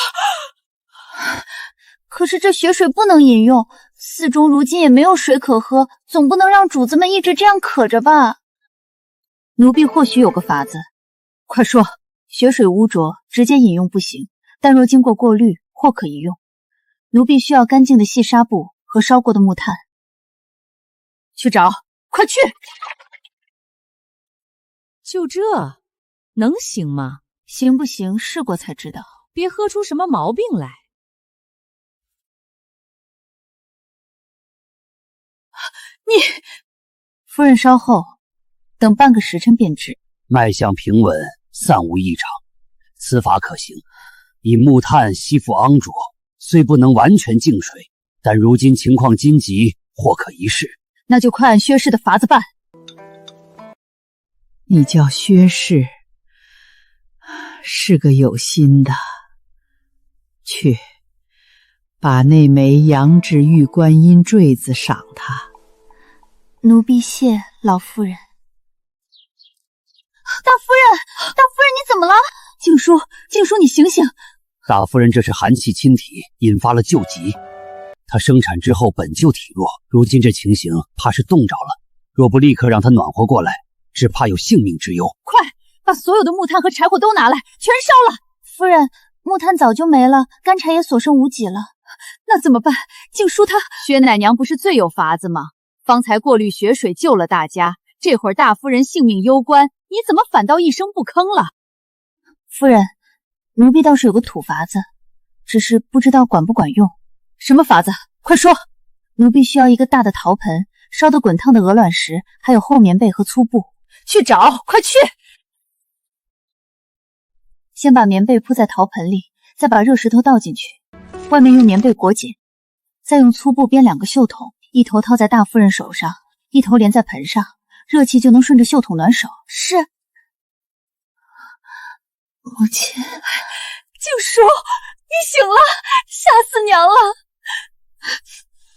可是这雪水不能饮用，寺中如今也没有水可喝，总不能让主子们一直这样渴着吧？奴婢或许有个法子。快说。雪水污浊，直接饮用不行，但若经过过滤，或可一用。奴婢需要干净的细纱布和烧过的木炭。去找，快去！就这，能行吗？行不行，试过才知道。别喝出什么毛病来。你，夫人稍后，等半个时辰便至。脉象平稳，暂无异常，此法可行。以木炭吸附肮浊，虽不能完全净水，但如今情况紧急，或可一试。那就快按薛氏的法子办。你叫薛氏，是个有心的。去，把那枚阳至玉观音坠子赏他。奴婢谢老夫人。大夫人，你怎么了？静书，你醒醒！大夫人这是寒气侵体，引发了旧疾。她生产之后本就体弱，如今这情形，怕是冻着了。若不立刻让她暖和过来，只怕有性命之忧。快，把所有的木炭和柴火都拿来，全烧了！夫人，木炭早就没了，干柴也所剩无几了。那怎么办？静书她……薛奶娘不是最有法子吗？方才过滤雪水救了大家，这会儿大夫人性命攸关，你怎么反倒一声不吭了？夫人，奴婢倒是有个土法子，只是不知道管不管用。什么法子？快说！奴婢需要一个大的陶盆，烧得滚烫的鹅卵石，还有厚棉被和粗布。去找，快去！先把棉被铺在陶盆里，再把热石头倒进去，外面用棉被裹紧，再用粗布编2个袖筒，一头套在大夫人手上，一头连在盆上，热气就能顺着袖筒暖手。是。母亲，静书，你醒了，吓死娘了！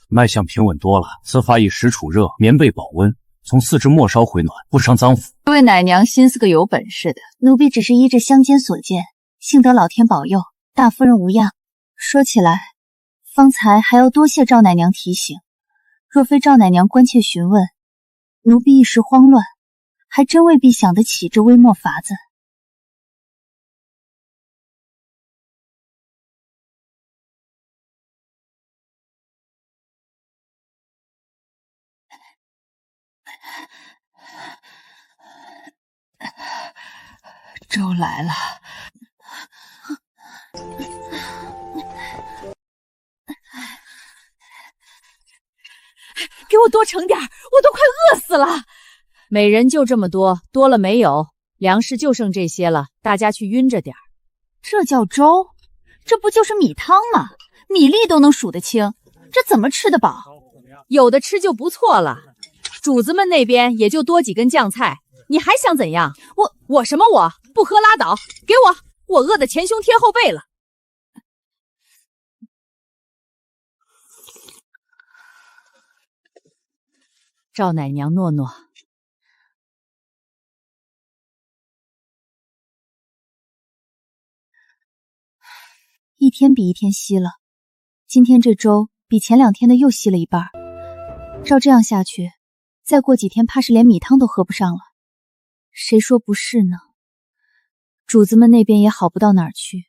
脉象平稳多了，此法以石杵热，棉被保温，从四肢末梢回暖，不伤脏腑。这位奶娘心思个有本事的，奴婢只是依着乡间所见，幸得老天保佑，大夫人无恙。说起来，方才还要多谢赵奶娘提醒，若非赵奶娘关切询问，奴婢一时慌乱，还真未必想得起这微末法子。周来了，给我多盛点，我都快饿死了。每人就这么多，多了没有？粮食就剩这些了，大家去晕着点儿。这叫粥？这不就是米汤吗？米粒都能数得清，这怎么吃得饱？有的吃就不错了。主子们那边也就多几根酱菜，你还想怎样？我什么我不喝拉倒，给我饿得前胸贴后背了。赵奶娘诺诺，一天比一天稀了，今天这粥比前2天的又稀了一半。照这样下去，再过几天怕是连米汤都喝不上了。谁说不是呢？主子们那边也好不到哪儿去。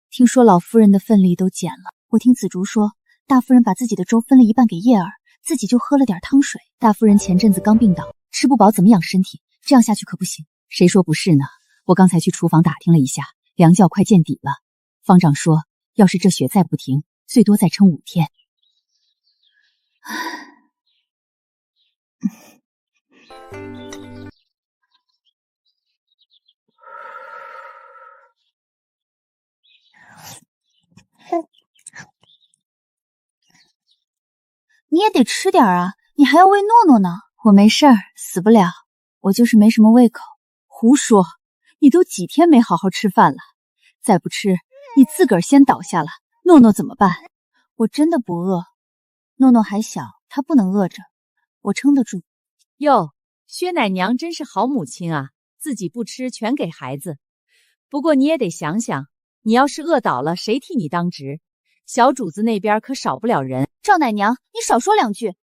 听说老夫人的份例都减了，我听紫竹说，大夫人把自己的粥分了一半给叶儿，自己就喝了点汤水。大夫人前阵子刚病倒，吃不饱怎么养身体？这样下去可不行。谁说不是呢？我刚才去厨房打听了一下，粮窖快见底了。方丈说，要是这雪再不停，最多再撑5天。你也得吃点啊，你还要喂诺诺呢。我没事儿，死不了，我就是没什么胃口。胡说，你都几天没好好吃饭了，再不吃，你自个儿先倒下了，诺诺怎么办？我真的不饿，诺诺还小，她不能饿着，我撑得住。哟，薛奶娘真是好母亲啊，自己不吃全给孩子。不过你也得想想，你要是饿倒了，谁替你当值？小主子那边可少不了人。赵奶娘，你少说2句，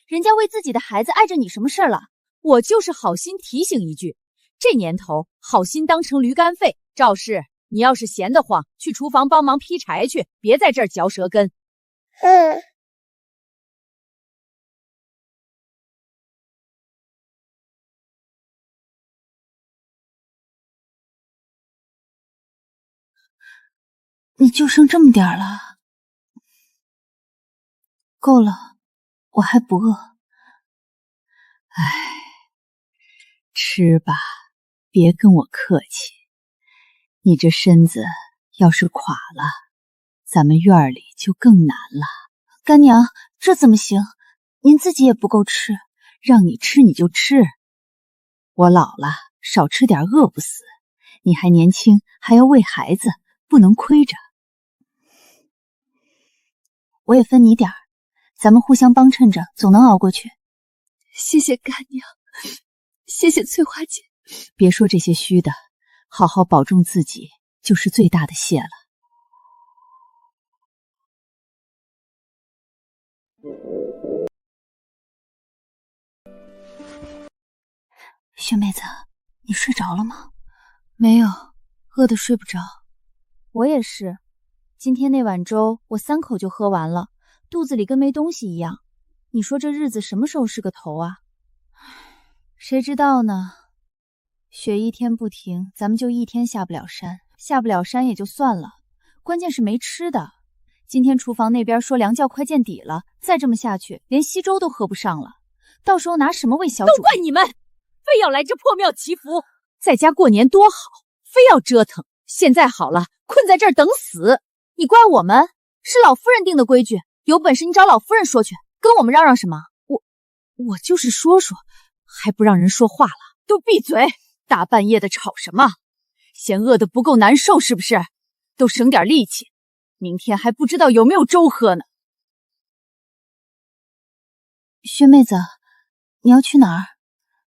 人家为自己的孩子碍着你什么事儿了？我就是好心提醒一句，这年头好心当成驴肝肺。赵氏，你要是闲得慌，去厨房帮忙劈柴去，别在这儿嚼舌根。你就剩这么点儿了，够了，我还不饿。唉，吃吧，别跟我客气。你这身子要是垮了，咱们院里就更难了。干娘，这怎么行？您自己也不够吃，让你吃你就吃。我老了，少吃点饿不死。你还年轻，还要喂孩子，不能亏着。我也分你点儿，咱们互相帮衬着，总能熬过去。谢谢干娘，谢谢翠花姐。别说这些虚的，好好保重自己就是最大的谢了。雪妹子，你睡着了吗？没有，饿得睡不着。我也是，今天那碗粥我3口就喝完了，肚子里跟没东西一样。你说这日子什么时候是个头啊？谁知道呢？雪一天不停，咱们就1天下不了山。下不了山也就算了，关键是没吃的。今天厨房那边说粮窖快见底了，再这么下去，连稀粥都喝不上了。到时候拿什么喂小主？都怪你们，非要来这破庙祈福，在家过年多好，非要折腾。现在好了，困在这儿等死。你怪我们？是老夫人定的规矩，有本事你找老夫人说去，跟我们嚷嚷什么？我就是说说，还不让人说话了？都闭嘴！大半夜的吵什么？嫌饿得不够难受是不是？都省点力气，明天还不知道有没有粥喝呢。薛妹子，你要去哪儿？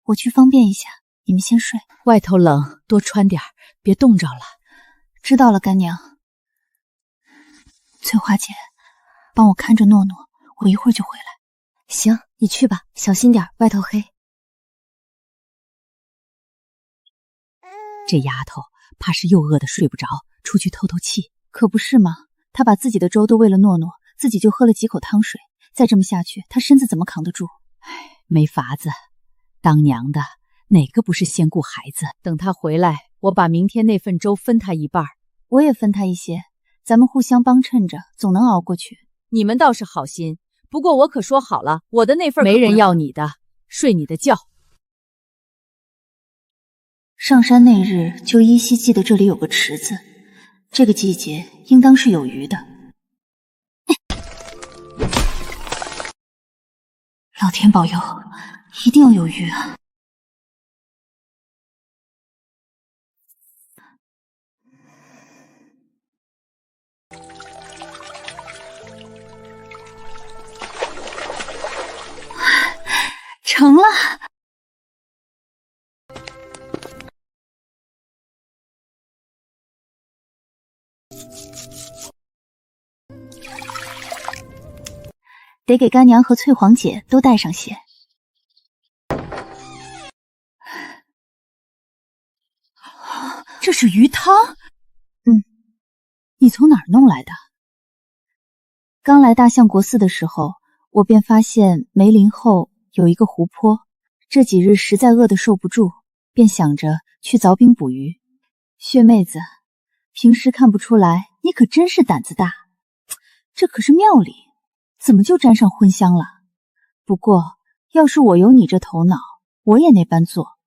我去方便一下，你们先睡。外头冷，多穿点，别冻着了。知道了，干娘。翠花姐，帮我看着诺诺，我一会儿就回来。行，你去吧，小心点，外头黑。这丫头怕是又饿得睡不着，出去透透气。可不是嘛，她把自己的粥都喂了诺诺，自己就喝了几口汤水，再这么下去，她身子怎么扛得住？唉，没法子，当娘的哪个不是先顾孩子？等她回来，我把明天那份粥分她一半，我也分她一些，咱们互相帮衬着，总能熬过去。你们倒是好心，不过我可说好了，我的那份没人要你的，睡你的觉。上山那日，就依稀记得这里有个池子，这个季节应当是有鱼的。老天保佑，一定要有鱼啊！成了。得给干娘和翠黄姐都带上些。这是鱼汤？你从哪儿弄来的？刚来大相国寺的时候，我便发现梅林后有一个湖泊，这几日实在饿得受不住，便想着去凿冰捕鱼。薛妹子，平时看不出来，你可真是胆子大。这可是庙里，怎么就沾上荤香了？不过要是我有你这头脑，我也那般做。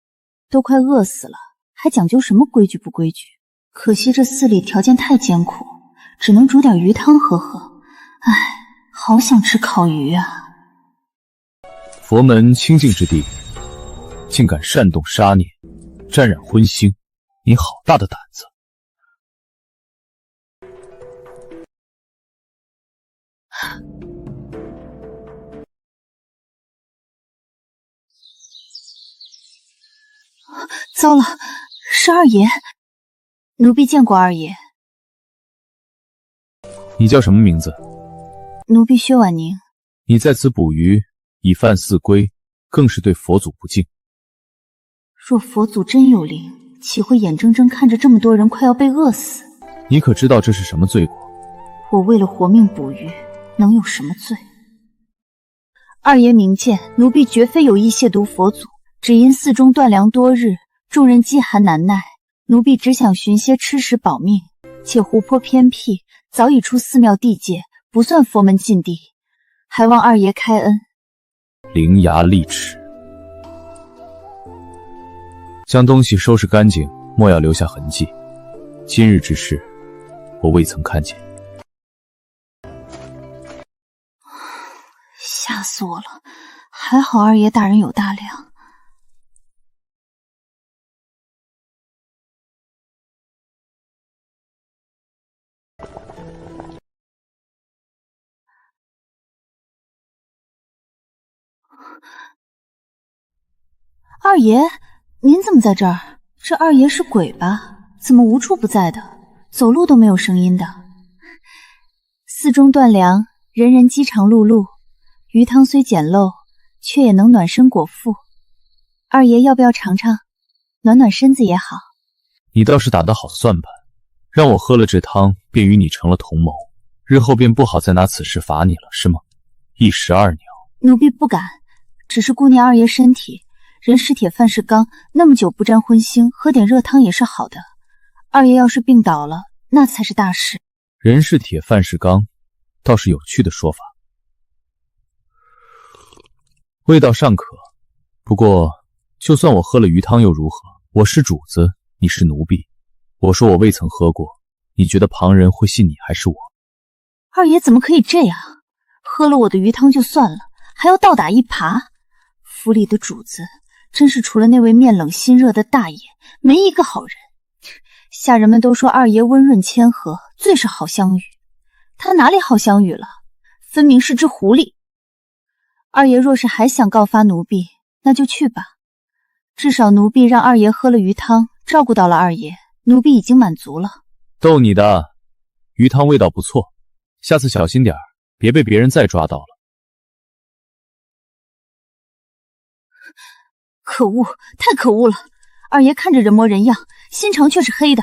都快饿死了，还讲究什么规矩不规矩？可惜这寺里条件太艰苦，只能煮点鱼汤喝喝。唉，好想吃烤鱼啊！佛门清净之地，竟敢煽动杀孽，沾染荤腥，你好大的胆子！糟了，是二爷。奴婢见过二爷。你叫什么名字？奴婢薛婉宁。你在此捕鱼，以犯寺规，更是对佛祖不敬。若佛祖真有灵，岂会眼睁睁看着这么多人快要被饿死？你可知道这是什么罪过？我为了活命捕鱼，能有什么罪？二爷明鉴，奴婢绝非有意亵渎佛祖，只因寺中断粮多日，众人饥寒难耐，奴婢只想寻些吃食保命。且湖泊偏僻，早已出寺庙地界，不算佛门禁地，还望二爷开恩。伶牙俐齿，将东西收拾干净，莫要留下痕迹。今日之事，我未曾看见。吓死我了！还好二爷大人有大量。二爷，您怎么在这儿？这二爷是鬼吧？怎么无处不在的？走路都没有声音的。寺中断粮，人人饥肠辘辘，鱼汤虽简陋，却也能暖身果腹。二爷要不要尝尝？暖暖身子也好。你倒是打得好算盘，让我喝了这汤，便与你成了同谋，日后便不好再拿此事罚你了，是吗？一石二鸟。奴婢不敢，只是顾念二爷身体。人是铁，饭是钢，那么久不沾荤腥，喝点热汤也是好的。二爷要是病倒了，那才是大事。人是铁，饭是钢，倒是有趣的说法，味道尚可。不过，就算我喝了鱼汤又如何？我是主子，你是奴婢。我说我未曾喝过，你觉得旁人会信你还是我？二爷怎么可以这样？喝了我的鱼汤就算了，还要倒打一耙。府里的主子真是除了那位面冷心热的大爷，没一个好人。下人们都说二爷温润谦和，最是好相与。他哪里好相与了？分明是只狐狸。二爷若是还想告发奴婢，那就去吧。至少奴婢让二爷喝了鱼汤，照顾到了二爷，奴婢已经满足了。逗你的，鱼汤味道不错，下次小心点儿，别被别人再抓到了。可恶，太可恶了！二爷看着人模人样，心肠却是黑的。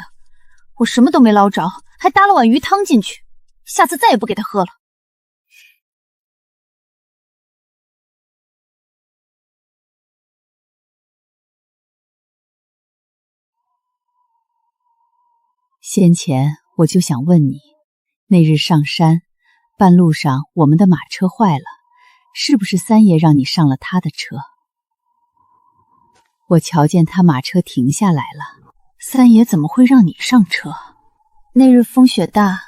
我什么都没捞着，还搭了碗鱼汤进去，下次再也不给他喝了。先前我就想问你，那日上山，半路上我们的马车坏了，是不是三爷让你上了他的车？我瞧见他马车停下来了。三爷怎么会让你上车？那日风雪大，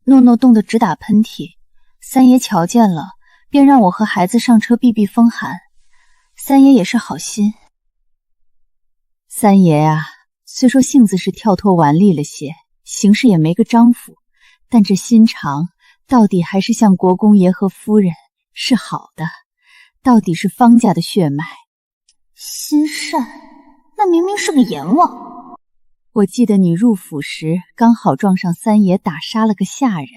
诺诺冻得直打喷嚏，三爷瞧见了，便让我和孩子上车避避风寒。三爷也是好心。三爷啊，虽说性子是跳脱顽厉了些，行事也没个章夫，但这心肠到底还是像国公爷和夫人，是好的，到底是方家的血脉。心善，那明明是个阎王。我记得你入府时刚好撞上三爷打杀了个下人，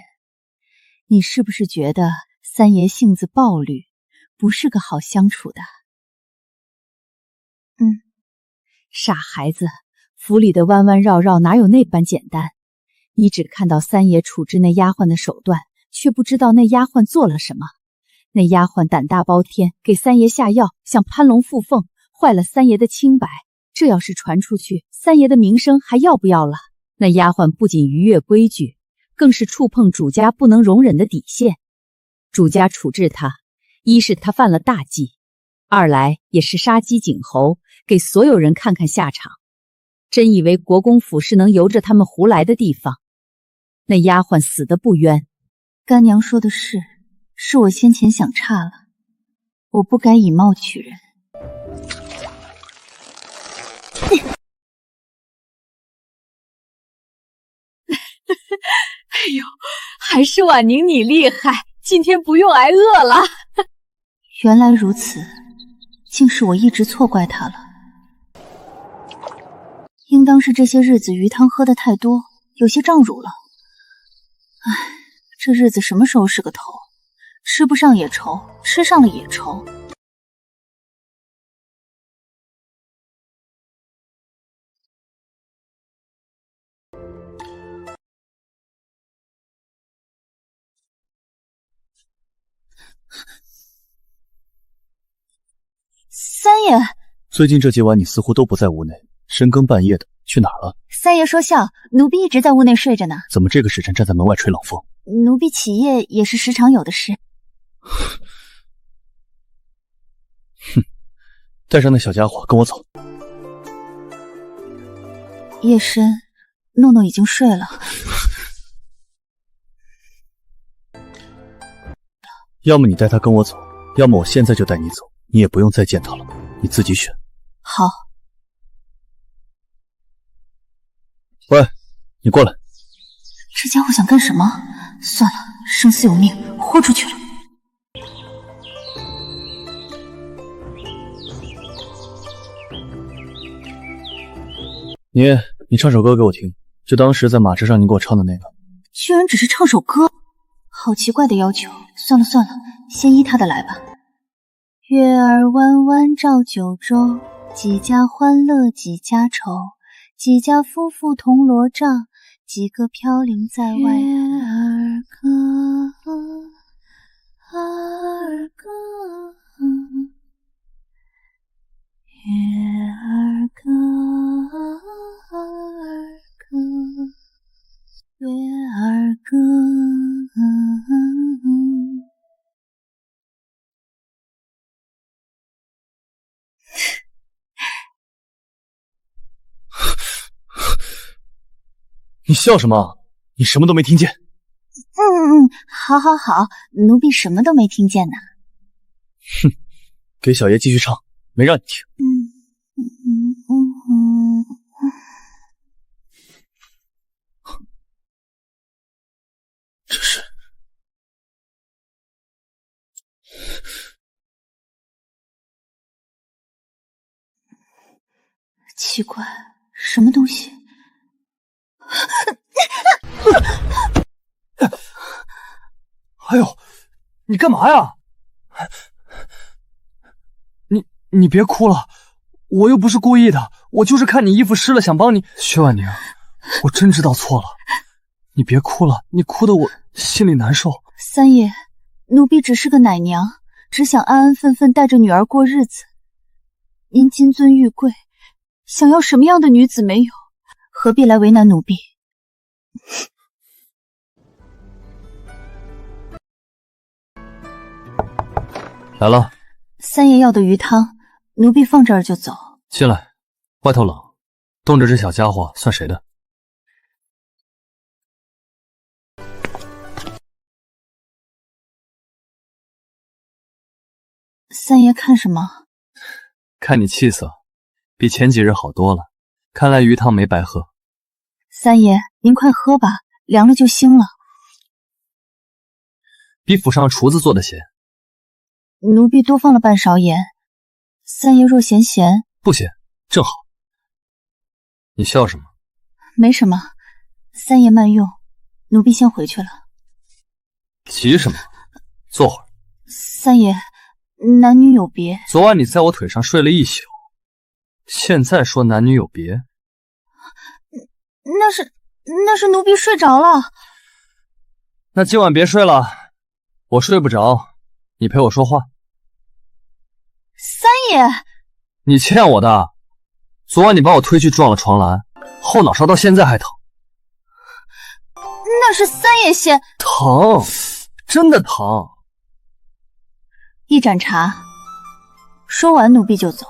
你是不是觉得三爷性子暴戾，不是个好相处的？傻孩子，府里的弯弯绕绕哪有那般简单？你只看到三爷处置那丫鬟的手段，却不知道那丫鬟做了什么。那丫鬟胆大包天，给三爷下药，想攀龙附凤，坏了三爷的清白。这要是传出去，三爷的名声还要不要了？那丫鬟不仅逾越规矩，更是触碰主家不能容忍的底线。主家处置他，一是他犯了大忌，二来也是杀鸡儆猴，给所有人看看下场。真以为国公府是能由着他们胡来的地方？那丫鬟死得不冤。干娘说的是我先前想差了，我不该以貌取人。哎呦，还是婉宁你厉害，今天不用挨饿了。原来如此，竟是我一直错怪他了。应当是这些日子鱼汤喝得太多，有些胀乳了。唉，这日子什么时候是个头？吃不上也愁，吃上了也愁。三爷，最近这几晚你似乎都不在屋内，深更半夜的去哪儿了？三爷说笑，奴婢一直在屋内睡着呢。怎么这个时辰站在门外吹冷风？奴婢起夜也是时常有的事。哼，带上那小家伙跟我走。夜深，诺诺已经睡了。要么你带他跟我走，要么我现在就带你走，你也不用再见他了，你自己选。好。喂，你过来。这家伙想干什么？算了，生死有命，豁出去了。你唱首歌给我听，就当时在马车上你给我唱的那个。居然只是唱首歌，好奇怪的要求。算了，先依他的来吧。月儿弯弯照九州，几家欢乐几家愁，几家夫妇同罗帐，几个飘零在外。月儿歌，儿歌，月儿歌，儿歌，月儿歌。你笑什么？你什么都没听见？好，奴婢什么都没听见呢。哼，给小爷继续唱，没让你听。这是奇怪，什么东西？哎呦，你干嘛呀？你别哭了，我又不是故意的，我就是看你衣服湿了想帮你。薛婉宁，我真知道错了，你别哭了，你哭得我心里难受。三爷，奴婢只是个奶娘，只想安安分分带着女儿过日子。您金尊玉贵，想要什么样的女子没有？何必来为难奴婢？来了。三爷要的鱼汤，奴婢放这儿就走。进来，外头冷，冻着这小家伙算谁的？三爷看什么？看你气色，比前几日好多了，看来鱼汤没白喝。三爷，您快喝吧，凉了就腥了。比府上厨子做的咸。奴婢多放了半勺盐，三爷若嫌咸，不咸，正好。你笑什么？没什么，三爷慢用，奴婢先回去了。急什么？坐会儿。三爷，男女有别。昨晚你在我腿上睡了一宿，现在说男女有别？那是奴婢睡着了。那今晚别睡了，我睡不着，你陪我说话。三爷，你欠我的。昨晚你把我推去撞了床栏，后脑勺到现在还疼。那是三爷先。疼，真的疼。一盏茶，说完奴婢就走。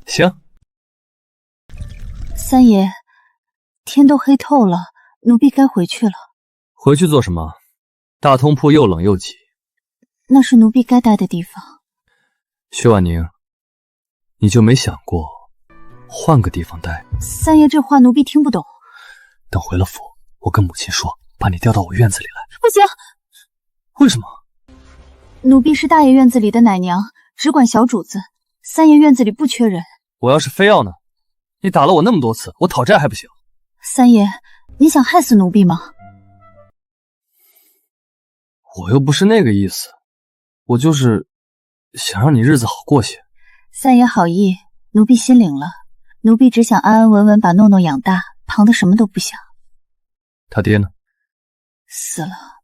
行。三爷，天都黑透了，奴婢该回去了。回去做什么？大通铺又冷又挤。那是奴婢该待的地方。薛婉宁，你就没想过换个地方待？三爷这话奴婢听不懂。等回了府，我跟母亲说，把你调到我院子里来。不行。为什么？奴婢是大爷院子里的奶娘，只管小主子。三爷院子里不缺人。我要是非要呢？你打了我那么多次，我讨债还不行？三爷，你想害死奴婢吗？我又不是那个意思，我就是想让你日子好过些。三爷好意，奴婢心领了。奴婢只想安安稳稳把诺诺养大，旁的什么都不想。他爹呢？死了。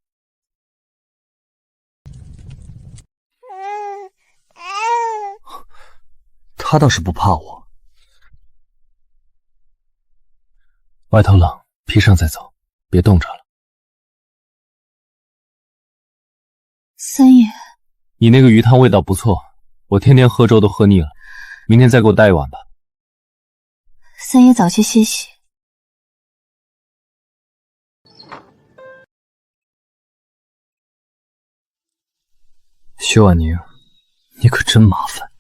他倒是不怕我。外头冷，披上再走，别冻着了。三爷，你那个鱼汤味道不错，我天天喝粥都喝腻了，明天再给我带一碗吧。三爷早些歇息。薛婉宁，你可真麻烦。